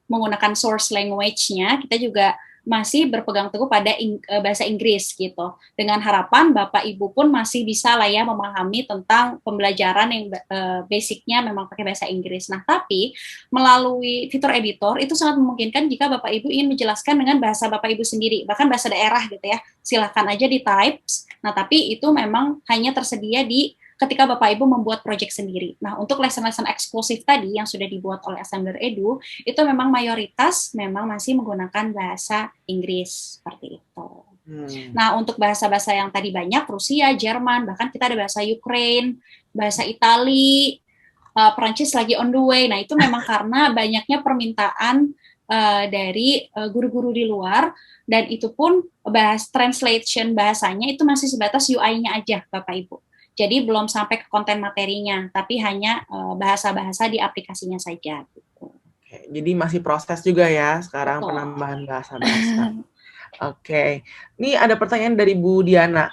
menggunakan source language-nya, kita juga masih berpegang teguh pada bahasa Inggris gitu. Dengan harapan Bapak Ibu pun masih bisa lah ya memahami tentang pembelajaran yang basicnya memang pakai bahasa Inggris. Nah, tapi melalui fitur editor itu sangat memungkinkan jika Bapak Ibu ingin menjelaskan dengan bahasa Bapak Ibu sendiri, bahkan bahasa daerah gitu ya. Silahkan aja di types. Nah, tapi itu memang hanya tersedia di ketika Bapak Ibu membuat project sendiri. Nah, untuk lesson-lesson eksklusif tadi yang sudah dibuat oleh Assembler Edu, itu memang mayoritas memang masih menggunakan bahasa Inggris, seperti itu. Nah, untuk bahasa-bahasa yang tadi banyak, Rusia, Jerman, bahkan kita ada bahasa Ukraine, bahasa Itali, Perancis lagi on the way. Nah, itu memang karena banyaknya permintaan dari guru-guru di luar, dan itu pun translation bahasanya itu masih sebatas UI-nya aja, Bapak Ibu. Jadi belum sampai ke konten materinya, tapi hanya bahasa-bahasa di aplikasinya saja. Gitu. Oke, jadi masih proses juga ya sekarang Betul. penambahan bahasa-bahasa. Oke, ini ada pertanyaan dari Bu Diana.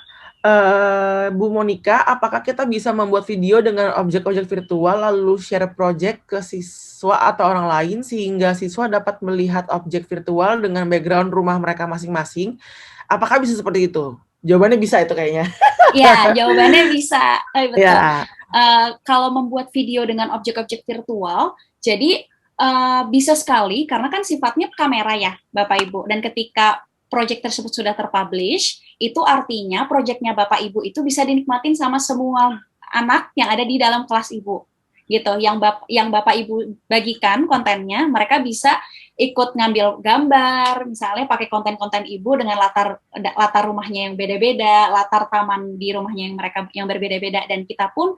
Bu Monica, apakah kita bisa membuat video dengan objek-objek virtual lalu share project ke siswa atau orang lain sehingga siswa dapat melihat objek virtual dengan background rumah mereka masing-masing? Apakah bisa seperti itu? Jawabannya bisa itu kayaknya. Ya, jawabannya bisa. Betul. Ya. Kalau membuat video dengan objek-objek virtual, jadi bisa sekali karena kan sifatnya kamera ya, Bapak Ibu. Dan ketika project tersebut sudah terpublish, itu artinya projectnya Bapak Ibu itu bisa dinikmatin sama semua anak yang ada di dalam kelas Ibu. Gitu, yang Bapak Ibu bagikan kontennya, mereka bisa ikut ngambil gambar, misalnya pakai konten-konten Ibu dengan latar rumahnya yang beda-beda, latar taman di rumahnya yang berbeda-beda, dan kita pun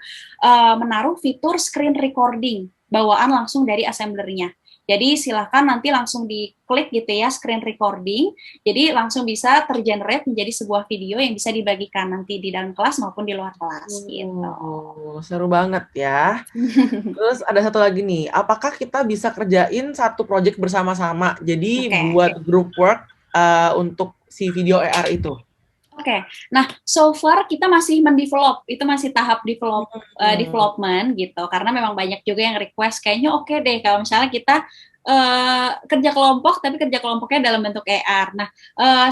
menaruh fitur screen recording bawaan langsung dari assemblernya. Jadi silahkan nanti langsung diklik gitu ya screen recording, jadi langsung bisa tergenerate menjadi sebuah video yang bisa dibagikan nanti di dalam kelas maupun di luar kelas. Gitu. Seru banget ya. Terus ada satu lagi nih, apakah kita bisa kerjain satu project bersama-sama? Jadi buat group work untuk si video AR itu. Oke, nah so far kita masih mendevelop, itu masih tahap development gitu, karena memang banyak juga yang request, kayaknya oke deh kalau misalnya kita kerja kelompok, tapi kerja kelompoknya dalam bentuk AR. Nah,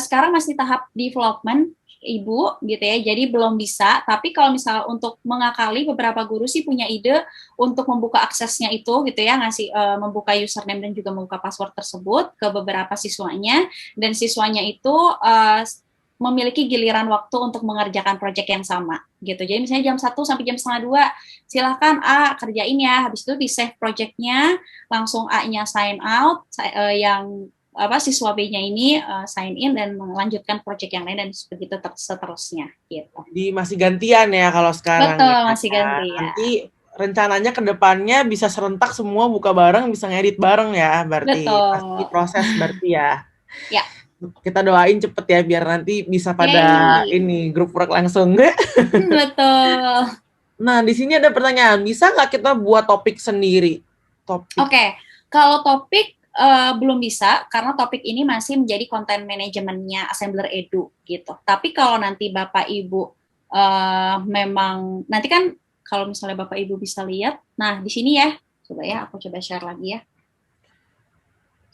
sekarang masih tahap development, Ibu, gitu ya, jadi belum bisa, tapi kalau misalnya untuk mengakali, beberapa guru sih punya ide untuk membuka aksesnya itu, gitu ya, membuka username dan juga membuka password tersebut ke beberapa siswanya, dan siswanya itu memiliki giliran waktu untuk mengerjakan proyek yang sama gitu. Jadi misalnya jam 1 sampai jam setengah 2 silahkan A kerjain ya, habis itu di save proyeknya, langsung A-nya sign out, yang siswa B-nya ini sign in dan melanjutkan proyek yang lain dan begitu seterusnya gitu. Jadi masih gantian ya kalau sekarang. Betul, ya, masih gantian. Nanti rencananya ke depannya bisa serentak semua buka bareng, bisa ngedit bareng ya berarti. Betul. Pasti proses berarti ya. Ya. Kita doain cepet ya biar nanti bisa pada ini grup work langsung. Betul. Nah, di sini ada pertanyaan, bisa nggak kita buat topik sendiri? Oke, kalau topik belum bisa karena topik ini masih menjadi konten manajemennya Assembler Edu gitu. Tapi kalau nanti Bapak Ibu memang nanti kan kalau misalnya Bapak Ibu bisa lihat, nah di sini ya, coba ya aku coba share lagi ya.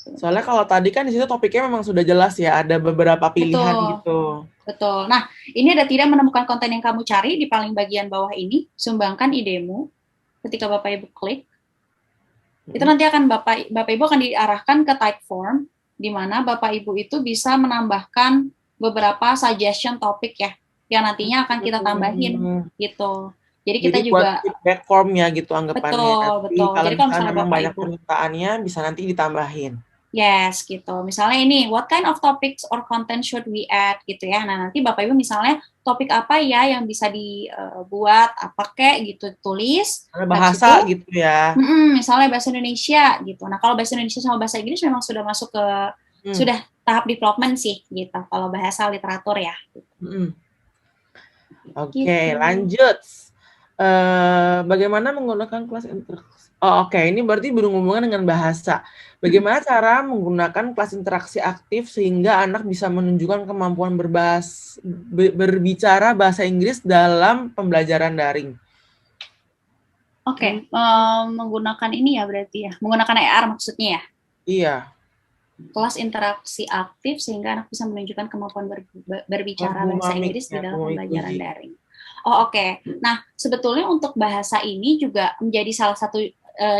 Soalnya kalau tadi kan di situ topiknya memang sudah jelas ya, ada beberapa pilihan gitu. Betul. Nah, ini ada tidak menemukan konten yang kamu cari di paling bagian bawah ini, sumbangkan idemu. Ketika Bapak Ibu klik, itu nanti akan Bapak Ibu akan diarahkan ke type form, di mana Bapak Ibu itu bisa menambahkan beberapa suggestion topik ya, yang nantinya akan kita tambahin gitu. Jadi kita juga buat feedback form ya gitu anggapannya. Betul. Kalau misalnya memang banyak permintaannya bisa nanti ditambahin. Yes, gitu. Misalnya ini, what kind of topics or content should we add gitu ya. Nah, nanti Bapak Ibu misalnya topik apa ya yang bisa dibuat, apa kek gitu, tulis. Ada Habis bahasa itu, gitu ya. misalnya bahasa Indonesia gitu. Nah, kalau bahasa Indonesia sama bahasa Inggris memang sudah masuk ke, Hmm. sudah tahap development sih gitu. Kalau bahasa literatur ya. Hmm. Oke, Gitu. lanjut. Bagaimana menggunakan kelas interaksi? Oh, oke. Ini berarti berhubungan dengan bahasa. Bagaimana cara menggunakan kelas interaksi aktif sehingga anak bisa menunjukkan kemampuan berbicara bahasa Inggris dalam pembelajaran daring? Oke, menggunakan ini ya berarti ya. Menggunakan AR maksudnya ya. Iya. Kelas interaksi aktif sehingga anak bisa menunjukkan kemampuan berbicara Bu bahasa Mami, Inggris di ya, Bu dalam Mami pembelajaran Puji. daring. Oh, oke. Nah, sebetulnya untuk bahasa ini juga menjadi salah satu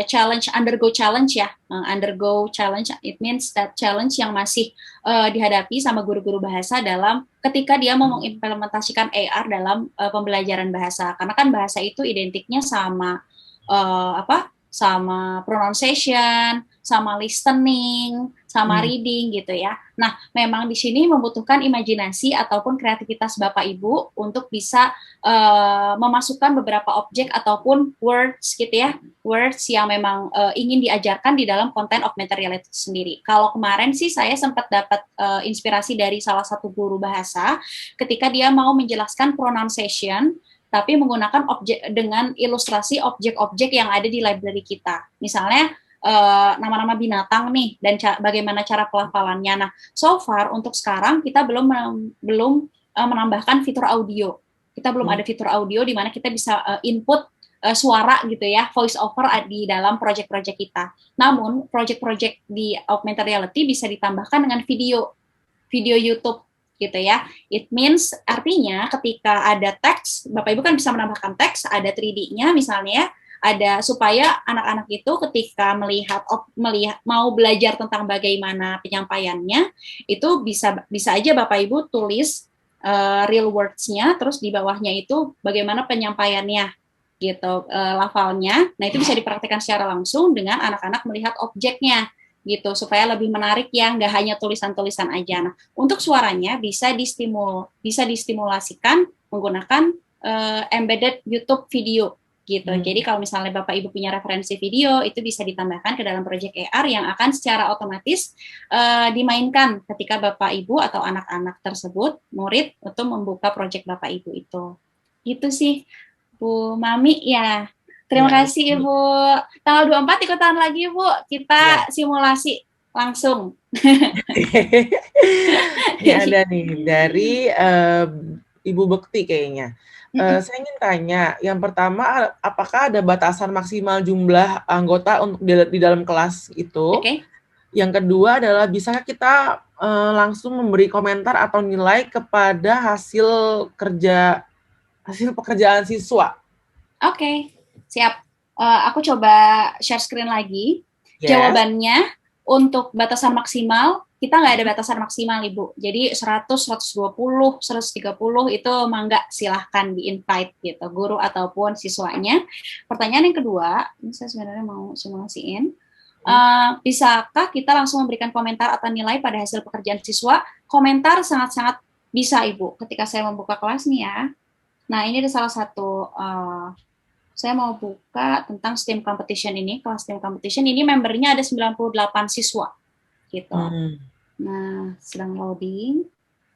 challenge, undergo challenge ya. Undergo challenge, it means that challenge yang masih dihadapi sama guru-guru bahasa dalam ketika dia mau mengimplementasikan AR dalam pembelajaran bahasa. Karena kan bahasa itu identiknya sama sama pronunciation, sama listening, sama reading gitu ya. Nah, memang di sini membutuhkan imajinasi ataupun kreativitas Bapak Ibu untuk bisa memasukkan beberapa objek ataupun words gitu ya, words yang memang ingin diajarkan di dalam content augmented reality sendiri. Kalau kemarin sih saya sempat dapat inspirasi dari salah satu guru bahasa ketika dia mau menjelaskan pronunciation tapi menggunakan objek dengan ilustrasi objek-objek yang ada di library kita. Misalnya nama-nama binatang nih dan bagaimana cara pelafalannya. Nah, so far untuk sekarang kita belum menambahkan fitur audio. Kita belum ada fitur audio di mana kita bisa input suara gitu ya, voice over di dalam project-project kita. Namun, project-project di augmented reality bisa ditambahkan dengan video YouTube gitu ya. It means artinya ketika ada teks, Bapak Ibu kan bisa menambahkan teks, ada 3D-nya misalnya, ada supaya anak-anak itu ketika melihat mau belajar tentang bagaimana penyampaiannya, itu bisa aja Bapak Ibu tulis real words-nya, terus di bawahnya itu bagaimana penyampaiannya gitu, lafalnya. Nah, itu bisa dipraktikkan secara langsung dengan anak-anak melihat objeknya gitu supaya lebih menarik ya, nggak hanya tulisan-tulisan aja. Nah, untuk suaranya bisa distimulasikan menggunakan embedded YouTube video gitu. Jadi kalau misalnya Bapak Ibu punya referensi video itu bisa ditambahkan ke dalam project AR yang akan secara otomatis dimainkan ketika Bapak Ibu atau anak-anak tersebut murid untuk membuka project Bapak Ibu itu. Gitu sih Bu Mami ya. Terima kasih Ibu. Tanggal 24 ikutan lagi Bu. Kita simulasi langsung. Ini ada nih dari Ibu Bekti kayaknya. Saya ingin tanya, yang pertama apakah ada batasan maksimal jumlah anggota untuk di dalam kelas itu? Okay. Yang kedua adalah bisakah kita langsung memberi komentar atau nilai kepada hasil pekerjaan siswa? Oke. Siap. Aku coba share screen lagi. Yes. Jawabannya untuk batasan maksimal, kita nggak ada batasan maksimal, Ibu. Jadi 100, 120, 130 itu mangga silahkan di-invite gitu, guru ataupun siswanya. Pertanyaan yang kedua, ini saya sebenarnya mau simulasiin. Bisakah kita langsung memberikan komentar atau nilai pada hasil pekerjaan siswa? Komentar sangat-sangat bisa, Ibu. Ketika saya membuka kelas nih ya. Nah, ini ada salah satu... saya mau buka tentang STEAM competition ini. Kelas STEAM competition ini membernya ada 98 siswa gitu. Nah, sedang loading.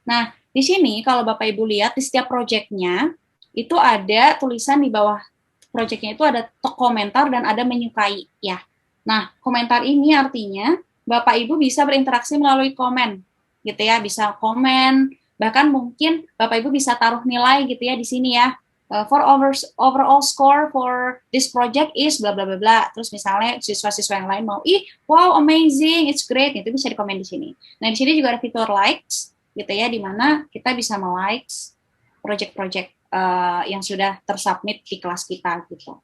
Nah, di sini kalau Bapak Ibu lihat di setiap proyeknya itu ada tulisan di bawah proyeknya itu ada komentar dan ada menyukai ya. Nah, komentar ini artinya Bapak Ibu bisa berinteraksi melalui komen gitu ya, bisa komen, bahkan mungkin Bapak Ibu bisa taruh nilai gitu ya di sini ya. For overall score for this project is bla bla bla bla. Terus misalnya siswa-siswa yang lain mau, wow amazing, it's great, itu bisa dikomen di sini. Nah di sini juga ada fitur likes, gitu ya, di mana kita bisa likes project-project yang sudah tersubmit di kelas kita gitu.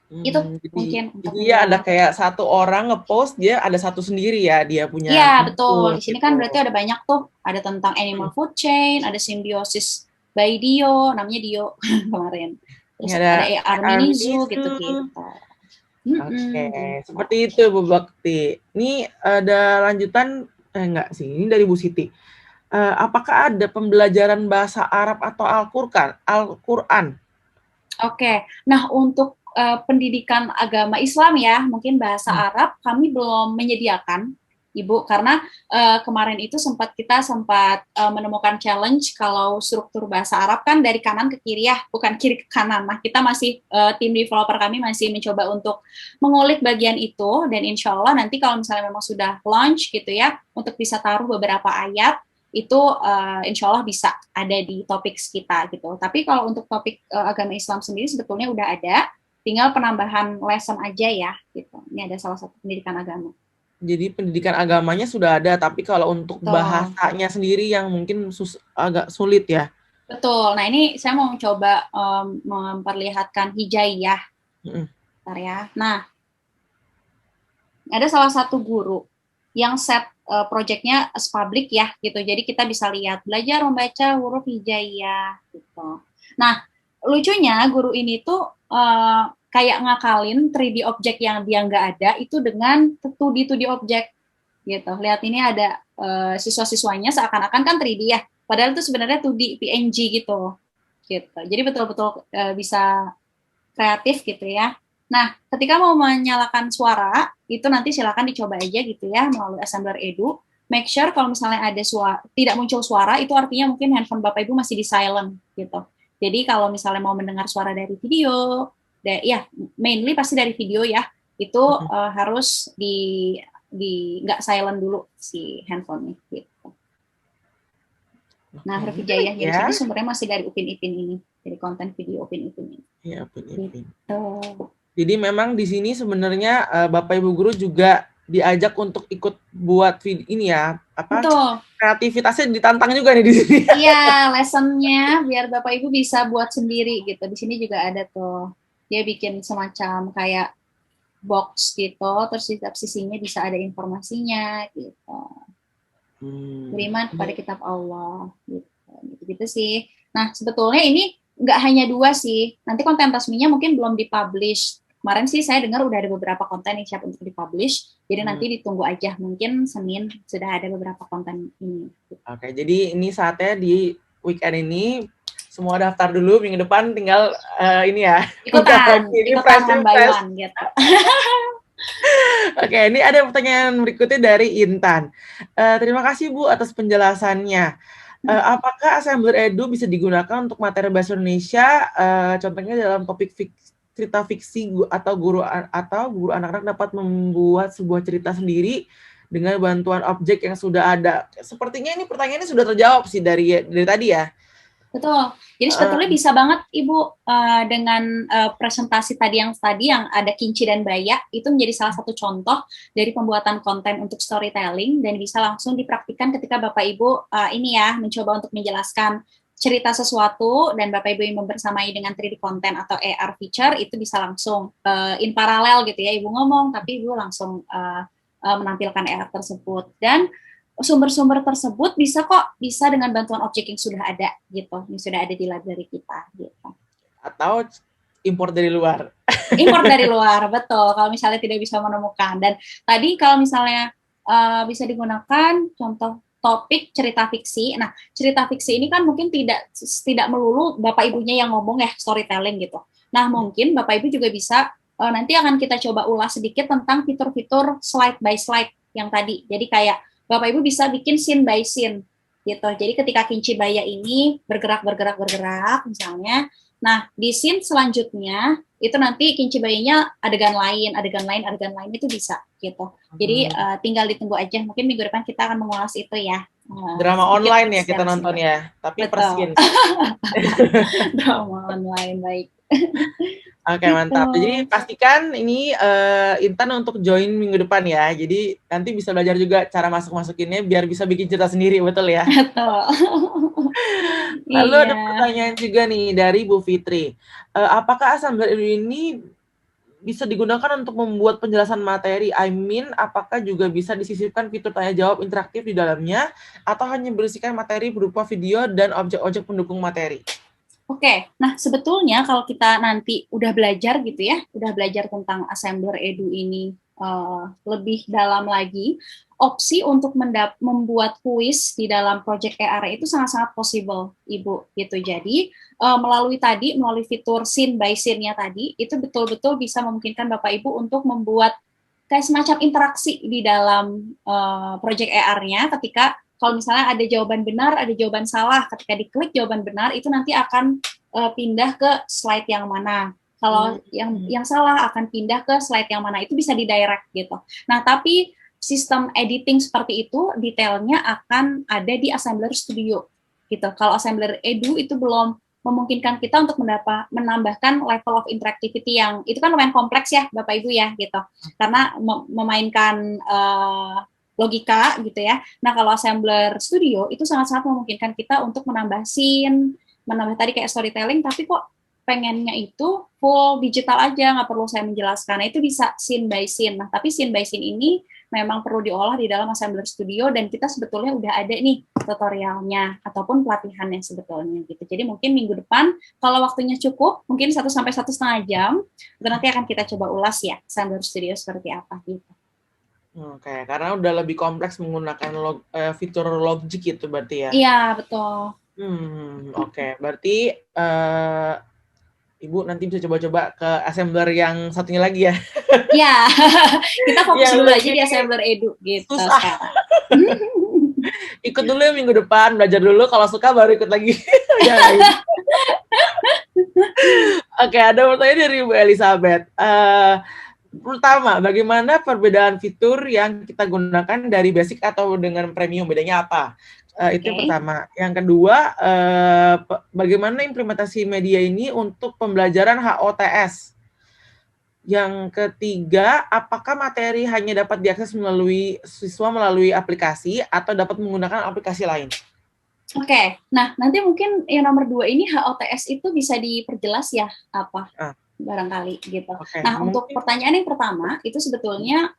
Itu mungkin. Jadi ada kayak satu orang ngepost, dia ada satu sendiri ya, dia punya. Iya betul. Di sini kan berarti ada banyak tuh, ada tentang animal food chain, ada symbiosis by Dio, namanya Dio kemarin. Terus ada AR Mini Zoo gitu-gitu. Oke, Gitu. seperti itu Bu Bakti. Ini ada lanjutan, enggak sih, ini dari Bu Siti. Apakah ada pembelajaran bahasa Arab atau Al-Quran? Oke, nah untuk pendidikan agama Islam ya, mungkin bahasa Arab kami belum menyediakan, Ibu, karena kemarin itu kita sempat menemukan challenge kalau struktur bahasa Arab kan dari kanan ke kiri ya, bukan kiri ke kanan. Nah, kita masih tim developer kami masih mencoba untuk mengulik bagian itu, dan insya Allah nanti kalau misalnya memang sudah launch gitu ya, untuk bisa taruh beberapa ayat itu insya Allah bisa ada di topik kita gitu. Tapi kalau untuk topik agama Islam sendiri sebetulnya udah ada, tinggal penambahan lesson aja ya gitu. Ini ada salah satu pendidikan agama. Jadi pendidikan agamanya sudah ada, tapi kalau untuk Betul. bahasanya sendiri yang mungkin agak sulit ya. Betul. Nah ini saya mau coba memperlihatkan hijaiyah. Bentar ya. Nah, ada salah satu guru yang set projectnya as public ya gitu. Jadi kita bisa lihat belajar membaca huruf hijaiyah gitu. Nah, lucunya guru ini tuh kayak ngakalin 3D object yang dia nggak ada itu dengan 2D object gitu. Lihat ini ada siswa-siswanya seakan-akan kan 3D ya. Padahal itu sebenarnya 2D PNG gitu. Gitu. Jadi betul-betul bisa kreatif gitu ya. Nah, ketika mau menyalakan suara, itu nanti silakan dicoba aja gitu ya melalui Assembler Edu. Make sure kalau misalnya ada tidak muncul suara, itu artinya mungkin handphone Bapak Ibu masih di silent gitu. Jadi kalau misalnya mau mendengar suara dari video, ya mainly pasti dari video ya, itu harus di nggak silent dulu si handphonenya gitu. Nah, huruf hijaiyahnya di sini sumbernya masih dari Upin Ipin ini, dari konten video Upin Ipin ini. Iya, Upin Ipin. Gitu. Jadi memang di sini sebenarnya Bapak Ibu guru juga diajak untuk ikut buat video ini ya, apa? Betul. Kreativitasnya ditantang juga nih di sini. Iya, lessonnya biar Bapak Ibu bisa buat sendiri gitu. Di sini juga ada tuh. Dia bikin semacam kayak box gitu, terus di setiap sisinya bisa ada informasinya gitu. Beriman kepada kitab Allah gitu sih. Nah, sebetulnya ini nggak hanya 2 sih. Nanti konten resminya mungkin belum dipublish. Kemarin sih saya dengar udah ada beberapa konten yang siap untuk dipublish. Jadi nanti ditunggu aja. Mungkin Senin sudah ada beberapa konten ini. Oke, jadi ini saatnya di weekend ini semua daftar dulu, minggu depan tinggal ini ya. Ikutan one by one gitu. Oke, ini ada pertanyaan berikutnya dari Intan. Terima kasih Bu atas penjelasannya. Apakah Assembler Edu bisa digunakan untuk materi bahasa Indonesia? Contohnya dalam topik cerita fiksi atau guru anak-anak dapat membuat sebuah cerita sendiri dengan bantuan objek yang sudah ada. Sepertinya ini pertanyaannya sudah terjawab sih dari tadi ya. Betul. Jadi sebetulnya bisa banget Ibu dengan presentasi tadi yang ada Kinci dan Baya itu menjadi salah satu contoh dari pembuatan konten untuk storytelling dan bisa langsung dipraktikkan ketika Bapak Ibu ini ya mencoba untuk menjelaskan cerita sesuatu dan Bapak Ibu yang membersamai dengan 3D content atau AR feature itu bisa langsung in paralel gitu ya Ibu ngomong tapi Ibu langsung menampilkan AR tersebut dan sumber-sumber tersebut bisa dengan bantuan objek yang sudah ada gitu, yang sudah ada di library kita gitu. Atau impor dari luar. Impor dari luar, betul. Kalau misalnya tidak bisa menemukan. Dan tadi kalau misalnya bisa digunakan contoh topik cerita fiksi. Nah, cerita fiksi ini kan mungkin tidak melulu Bapak Ibunya yang ngomong ya, storytelling gitu. Nah, mungkin Bapak Ibu juga bisa nanti akan kita coba ulas sedikit tentang fitur-fitur slide by slide yang tadi. Jadi kayak Bapak Ibu bisa bikin scene by scene gitu. Jadi ketika Kinci Baya ini bergerak misalnya, nah di scene selanjutnya itu nanti Kinci Bayanya adegan lain itu bisa gitu. Jadi tinggal ditunggu aja. Mungkin minggu depan kita akan mengulas itu ya. Drama online ya kita nonton ya, tapi per scene. Drama online, baik. Oke, mantap. Jadi pastikan ini Intan untuk join minggu depan ya. Jadi nanti bisa belajar juga cara masukinnya biar bisa bikin cerita sendiri, betul ya? Betul. Lalu ada pertanyaan juga nih dari Bu Fitri. Apakah Assembler Edu ini bisa digunakan untuk membuat penjelasan materi? Apakah juga bisa disisipkan fitur tanya jawab interaktif di dalamnya atau hanya berisikan materi berupa video dan objek-objek pendukung materi? Oke, nah sebetulnya kalau kita nanti udah belajar gitu ya, udah belajar tentang Assembler Edu ini lebih dalam lagi, opsi untuk membuat kuis di dalam Project ER itu sangat-sangat possible, Ibu, gitu. Jadi melalui fitur scene by scene-nya tadi, itu betul-betul bisa memungkinkan Bapak Ibu untuk membuat kayak semacam interaksi di dalam Project ER-nya ketika kalau misalnya ada jawaban benar, ada jawaban salah, ketika diklik jawaban benar itu nanti akan pindah ke slide yang mana. Kalau yang salah akan pindah ke slide yang mana. Itu bisa di-direct gitu. Nah, tapi sistem editing seperti itu detailnya akan ada di Assembler Studio gitu. Kalau Assembler Edu itu belum memungkinkan kita untuk menambahkan level of interactivity yang itu kan lumayan kompleks ya Bapak Ibu ya gitu. Karena memainkan logika gitu ya. Nah, kalau Assembler Studio itu sangat-sangat memungkinkan kita untuk menambah scene, menambah tadi kayak storytelling, tapi kok pengennya itu full digital aja, nggak perlu saya menjelaskan. Nah, itu bisa scene by scene. Nah, tapi scene by scene ini memang perlu diolah di dalam Assembler Studio dan kita sebetulnya udah ada nih tutorialnya ataupun pelatihannya sebetulnya gitu. Jadi mungkin minggu depan kalau waktunya cukup, mungkin 1 sampai 1,5 jam, itu nanti akan kita coba ulas ya Assembler Studio seperti apa gitu. Oke, karena udah lebih kompleks menggunakan fitur logic itu berarti ya? Iya, betul. Oke. Berarti Ibu nanti bisa coba-coba ke assembler yang satunya lagi ya? Iya, kita fokus dulu aja di Assembler Edu gitu susah. sekarang. Ikut dulu ya minggu depan, belajar dulu, kalau suka baru ikut lagi. Oke, ada pertanyaan dari Bu Elizabeth. Pertama, bagaimana perbedaan fitur yang kita gunakan dari basic atau dengan premium? Bedanya apa? Itu yang pertama. Yang kedua, bagaimana implementasi media ini untuk pembelajaran HOTS? Yang ketiga, apakah materi hanya dapat diakses melalui siswa melalui aplikasi atau dapat menggunakan aplikasi lain? Oke, nah nanti mungkin yang nomor 2 ini HOTS itu bisa diperjelas ya apa? Barangkali gitu. Nah, untuk pertanyaan yang pertama itu sebetulnya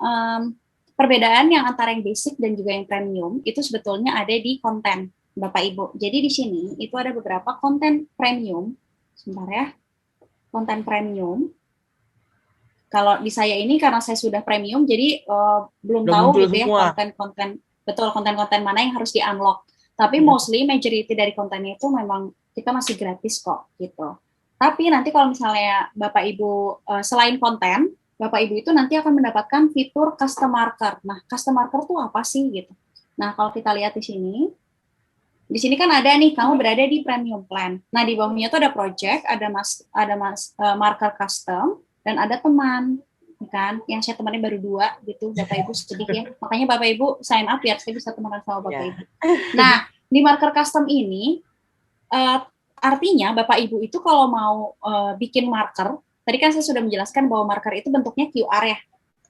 perbedaan yang antara yang basic dan juga yang premium itu sebetulnya ada di konten Bapak Ibu. Jadi di sini itu ada beberapa konten premium. Sebentar ya. Konten premium. Kalau di saya ini karena saya sudah premium jadi belum tahu gitu ya konten-konten mana yang harus di-unlock. Tapi mostly majority dari kontennya itu memang kita masih gratis kok gitu. Tapi nanti kalau misalnya Bapak Ibu selain konten, Bapak Ibu itu nanti akan mendapatkan fitur custom marker. Nah, custom marker itu apa sih gitu? Nah, kalau kita lihat di sini kan ada nih kamu berada di premium plan. Nah, di bawahnya itu ada project, ada marker custom dan ada teman, kan? Yang saya temannya baru 2 gitu, Bapak Ibu sedih ya. Makanya Bapak Ibu sign up biar saya bisa temenan sama Bapak Ibu. Nah, di marker custom ini artinya Bapak Ibu itu kalau mau bikin marker, tadi kan saya sudah menjelaskan bahwa marker itu bentuknya QR ya.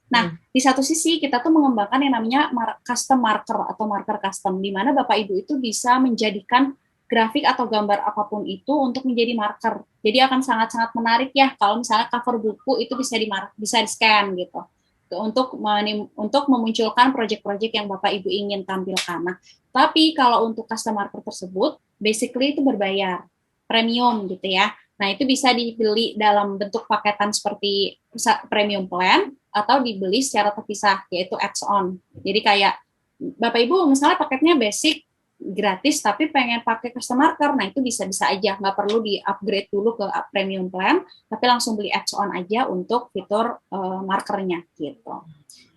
Nah, di satu sisi kita tuh mengembangkan yang namanya custom marker atau marker custom, di mana Bapak Ibu itu bisa menjadikan grafik atau gambar apapun itu untuk menjadi marker. Jadi akan sangat-sangat menarik ya kalau misalnya cover buku itu bisa di-scan gitu. Untuk memunculkan proyek-proyek yang Bapak Ibu ingin tampilkan. Nah, tapi kalau untuk custom marker tersebut, basically itu berbayar. Premium gitu ya. Nah, itu bisa dibeli dalam bentuk paketan seperti premium plan atau dibeli secara terpisah, yaitu add-on. Jadi kayak Bapak Ibu misalnya paketnya basic, gratis, tapi pengen pakai custom marker, nah itu bisa-bisa aja. Nggak perlu di-upgrade dulu ke premium plan, tapi langsung beli add-on aja untuk fitur markernya gitu.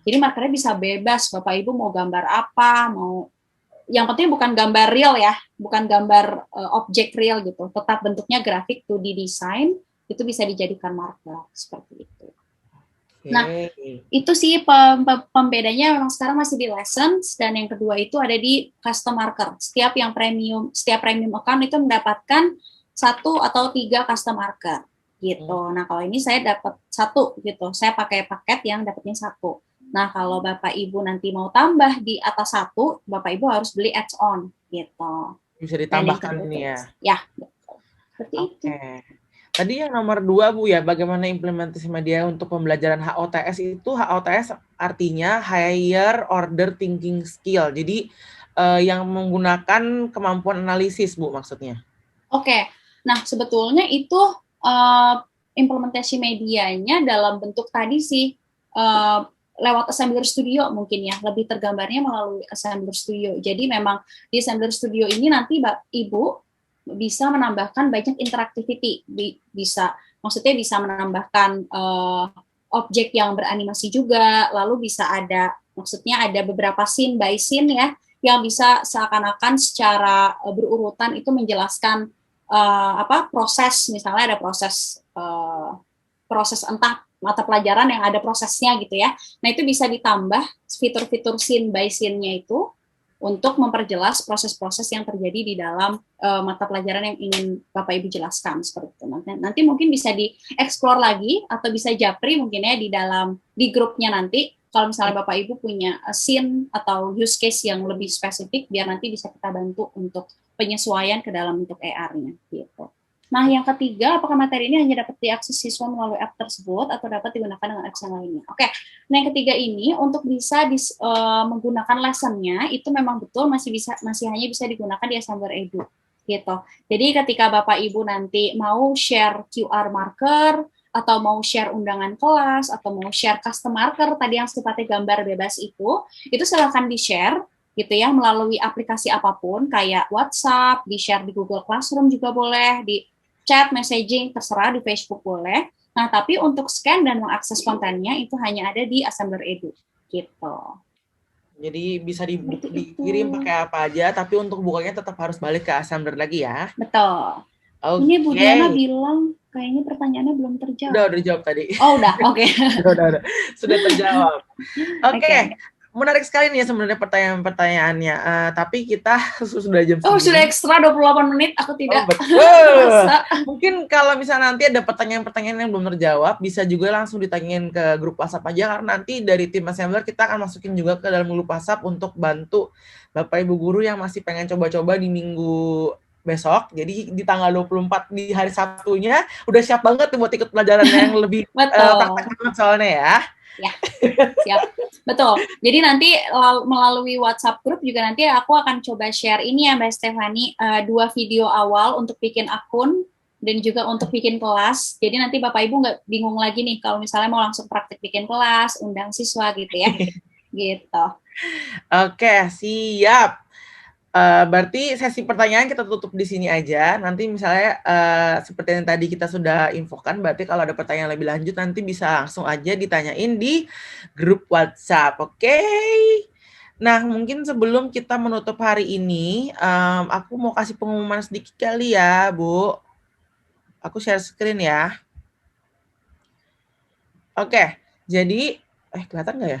Jadi markernya bisa bebas, Bapak Ibu mau gambar apa, mau yang penting bukan gambar real ya, bukan gambar objek real gitu, tetap bentuknya grafik 2D design, itu bisa dijadikan marker seperti itu. Nah, itu sih pembedanya memang sekarang masih di lessons, dan yang kedua itu ada di custom marker. Setiap premium account itu mendapatkan 1 atau 3 custom marker gitu. Nah, kalau ini saya dapat 1 gitu, saya pakai paket yang dapatnya 1. Nah, kalau Bapak Ibu nanti mau tambah di atas 1, Bapak Ibu harus beli add-on gitu. Bisa ditambahkan ini ya? Ya, betul. Seperti itu. Tadi yang nomor 2 Bu ya, bagaimana implementasi media untuk pembelajaran HOTS itu, HOTS artinya Higher Order Thinking Skill. Jadi yang menggunakan kemampuan analisis Bu maksudnya. Oke. Nah, sebetulnya itu implementasi medianya dalam bentuk tadi sih lewat Assembler Studio mungkin ya, lebih tergambarnya melalui Assembler Studio. Jadi memang di Assembler Studio ini nanti Ibu bisa menambahkan banyak interactivity, maksudnya bisa menambahkan objek yang beranimasi juga, lalu bisa maksudnya ada beberapa scene by scene ya, yang bisa seakan-akan secara berurutan itu menjelaskan proses, misalnya ada proses entah mata pelajaran yang ada prosesnya gitu ya. Nah, itu bisa ditambah fitur-fitur scene by scene-nya itu untuk memperjelas proses-proses yang terjadi di dalam mata pelajaran yang ingin Bapak Ibu jelaskan seperti itu. Nanti mungkin bisa dieksplor lagi atau bisa japri mungkin ya di grupnya nanti. Kalau misalnya Bapak Ibu punya scene atau use case yang lebih spesifik, biar nanti bisa kita bantu untuk penyesuaian ke dalam bentuk AR-nya gitu. Nah, yang ketiga, apakah materi ini hanya dapat diakses siswa melalui app tersebut atau dapat digunakan dengan apps yang lainnya? Oke, nah yang ketiga ini untuk bisa menggunakan lessonnya itu memang betul masih hanya bisa digunakan di Assembler Edu gitu. Jadi ketika Bapak Ibu nanti mau share QR marker atau mau share undangan kelas atau mau share custom marker tadi yang sifatnya gambar bebas itu silakan di-share gitu ya melalui aplikasi apapun kayak WhatsApp, di-share di Google Classroom juga boleh, di chat, messaging, terserah, di Facebook boleh. Nah, tapi untuk scan dan mengakses kontennya itu hanya ada di Assembler Edu, gitu. Jadi bisa dikirim pakai apa aja, tapi untuk bukanya tetap harus balik ke Assembler lagi ya. Betul. Okay. Ini Bu Diana bilang kayaknya pertanyaannya belum terjawab. Udah jawab tadi. Oh, udah, oke. Okay. udah. Sudah terjawab. Oke. Okay. Menarik sekali nih ya sebenarnya pertanyaannya. Tapi kita sudah jam segini. Oh, sudah ekstra 28 menit, aku tidak. Oh, betul. Mungkin kalau misalnya nanti ada pertanyaan-pertanyaan yang belum terjawab, bisa juga langsung ditanyain ke grup WhatsApp aja, karena nanti dari tim Assembler kita akan masukin juga ke dalam grup WhatsApp untuk bantu Bapak Ibu guru yang masih pengen coba-coba di minggu besok. Jadi di tanggal 24 di hari Sabtunya udah siap banget buat ikut pelajaran yang lebih praktek soalnya ya. Ya, siap. Betul. Jadi nanti melalui WhatsApp grup juga nanti aku akan coba share ini ya Mbak Stefani, 2 video awal untuk bikin akun dan juga untuk bikin kelas. Jadi nanti Bapak Ibu nggak bingung lagi nih kalau misalnya mau langsung praktik bikin kelas, undang siswa gitu ya. Gitu. Oke, siap. Berarti sesi pertanyaan kita tutup di sini aja. Nanti misalnya seperti yang tadi kita sudah infokan, berarti kalau ada pertanyaan lebih lanjut nanti bisa langsung aja ditanyain di grup WhatsApp. Oke? Nah, mungkin sebelum kita menutup hari ini, aku mau kasih pengumuman sedikit kali ya, Bu. Aku share screen ya. Oke, jadi kelihatan nggak ya?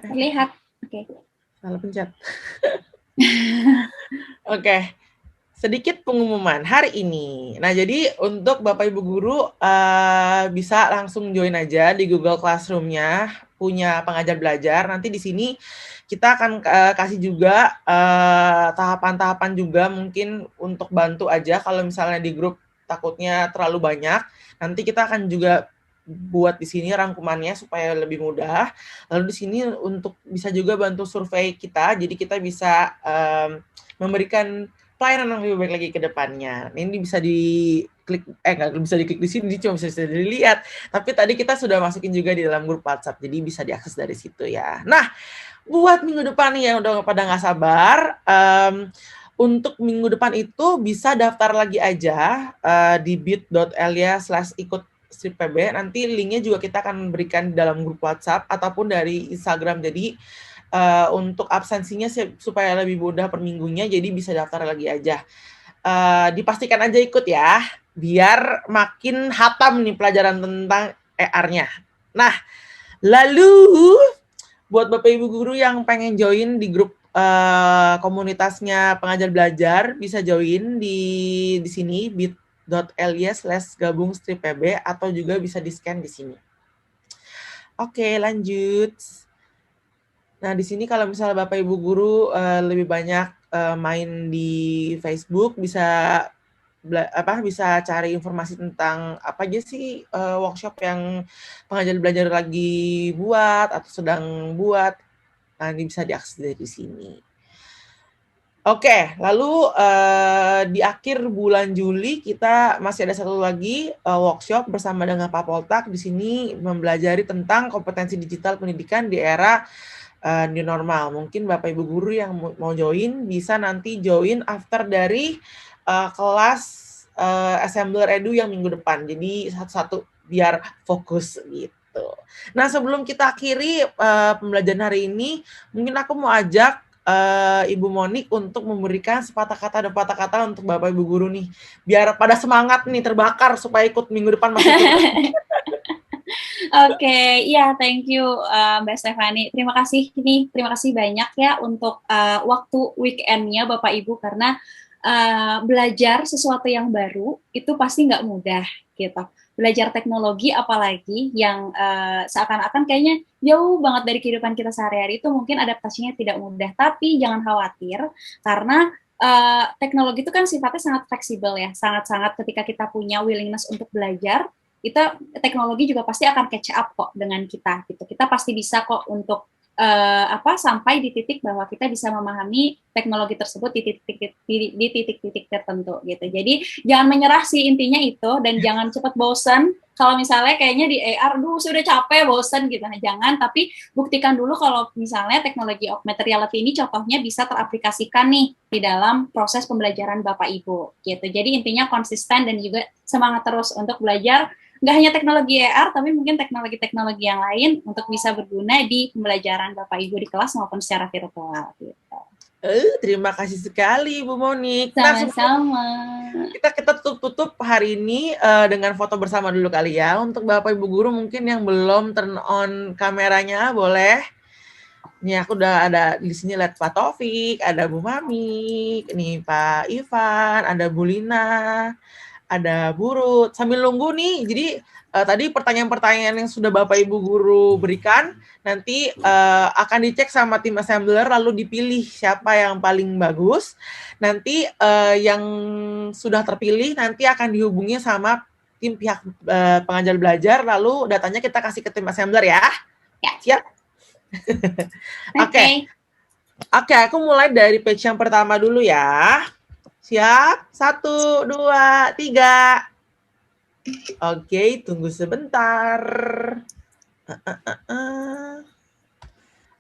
Terlihat. Oke. Salah pencet. Oke. Sedikit pengumuman hari ini. Nah, jadi untuk Bapak Ibu guru bisa langsung join aja di Google Classroom-nya, punya pengajar belajar. Nanti di sini kita akan kasih juga tahapan-tahapan juga mungkin untuk bantu aja kalau misalnya di grup takutnya terlalu banyak. Nanti kita akan juga buat di sini rangkumannya supaya lebih mudah. Lalu di sini untuk bisa juga bantu survei kita, jadi kita bisa memberikan pelayanan yang lebih baik lagi ke depannya. Ini bisa diklik, nggak bisa diklik di sini, cuma bisa dilihat. Tapi tadi kita sudah masukin juga di dalam grup WhatsApp, jadi bisa diakses dari situ ya. Nah, buat minggu depan yang udah pada nggak sabar, untuk minggu depan itu bisa daftar lagi aja di bit.ly/ikut strip PB. Nanti linknya juga kita akan berikan di dalam grup WhatsApp ataupun dari Instagram. Jadi untuk absensinya supaya lebih mudah per minggunya, jadi bisa daftar lagi aja. Dipastikan aja ikut ya, biar makin hatam nih pelajaran tentang ER-nya. Nah, lalu buat Bapak Ibu guru yang pengen join di grup komunitasnya pengajar belajar, bisa join di sini bit.ly/gabung strip PB atau juga bisa di-scan di sini. Oke, lanjut. Nah, di sini kalau misalnya Bapak Ibu guru lebih banyak main di Facebook, bisa cari informasi tentang apa aja sih workshop yang pengajar belajar lagi buat atau sedang buat. Nah, ini bisa diakses dari sini. Oke, lalu di akhir bulan Juli kita masih ada satu lagi workshop bersama dengan Pak Poltak. Di sini mempelajari tentang kompetensi digital pendidikan di era new normal. Mungkin Bapak Ibu guru yang mau join bisa nanti join after dari kelas Assembler Edu yang minggu depan. Jadi satu-satu biar fokus gitu. Nah, sebelum kita akhiri pembelajaran hari ini, mungkin aku mau ajak Ibu Monik untuk memberikan sepatah kata dan patah kata untuk Bapak Ibu guru nih, biar pada semangat nih, terbakar supaya ikut minggu depan masuk. Oke, iya, thank you Mbak Stefani. Terima kasih terima kasih banyak ya untuk waktu weekendnya Bapak Ibu, karena belajar sesuatu yang baru itu pasti nggak mudah gitu. Belajar teknologi apalagi yang seakan-akan kayaknya jauh banget dari kehidupan kita sehari-hari, itu mungkin adaptasinya tidak mudah. Tapi jangan khawatir, karena teknologi itu kan sifatnya sangat fleksibel ya, sangat-sangat ketika kita punya willingness untuk belajar, kita teknologi juga pasti akan catch up kok dengan kita gitu. Kita pasti bisa kok untuk sampai di titik bahwa kita bisa memahami teknologi tersebut di titik-titik tertentu gitu. Jadi jangan menyerah sih, intinya itu, dan jangan cepat bosan. Kalau misalnya kayaknya di AR, sudah capek, bosan gitu. Nah, jangan, tapi buktikan dulu kalau misalnya teknologi augmented reality ini contohnya bisa teraplikasikan nih di dalam proses pembelajaran Bapak Ibu gitu. Jadi intinya konsisten dan juga semangat terus untuk belajar, nggak hanya teknologi AR, tapi mungkin teknologi-teknologi yang lain untuk bisa berguna di pembelajaran Bapak Ibu di kelas maupun secara virtual. Gitu. Terima kasih sekali, Bu Monik. Sama-sama. Kita tutup hari ini dengan foto bersama dulu kali ya. Untuk Bapak Ibu guru mungkin yang belum turn on kameranya, boleh. Nih aku udah ada di sini, lihat Pak Taufik, ada Bu Mami, nih Pak Ivan, ada Bu Lina, ada Burut. Sambil nunggu nih, jadi tadi pertanyaan-pertanyaan yang sudah Bapak Ibu guru berikan, nanti akan dicek sama tim assembler, lalu dipilih siapa yang paling bagus. Nanti yang sudah terpilih, nanti akan dihubungi sama tim pihak pengajar belajar, lalu datanya kita kasih ke tim assembler ya. Siap? Oke. Oke, aku mulai dari page yang pertama dulu ya. Siap? 1, 2, 3. Oke, tunggu sebentar.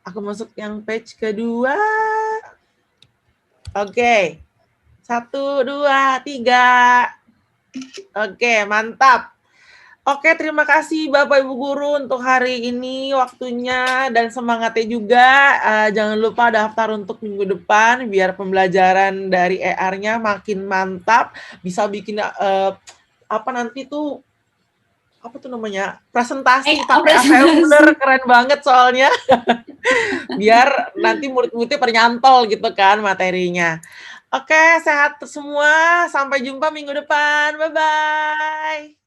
Aku masuk yang page kedua. Oke. 1, 2, 3. Oke, mantap. Oke, terima kasih Bapak Ibu guru untuk hari ini waktunya dan semangatnya juga. Jangan lupa daftar untuk minggu depan biar pembelajaran dari ER-nya makin mantap. Bisa bikin nanti tuh apa tuh namanya, presentasi pakai assembler, keren banget soalnya. Biar nanti murid-muridnya pernyantol gitu kan materinya. Oke, sehat semua. Sampai jumpa minggu depan. Bye-bye.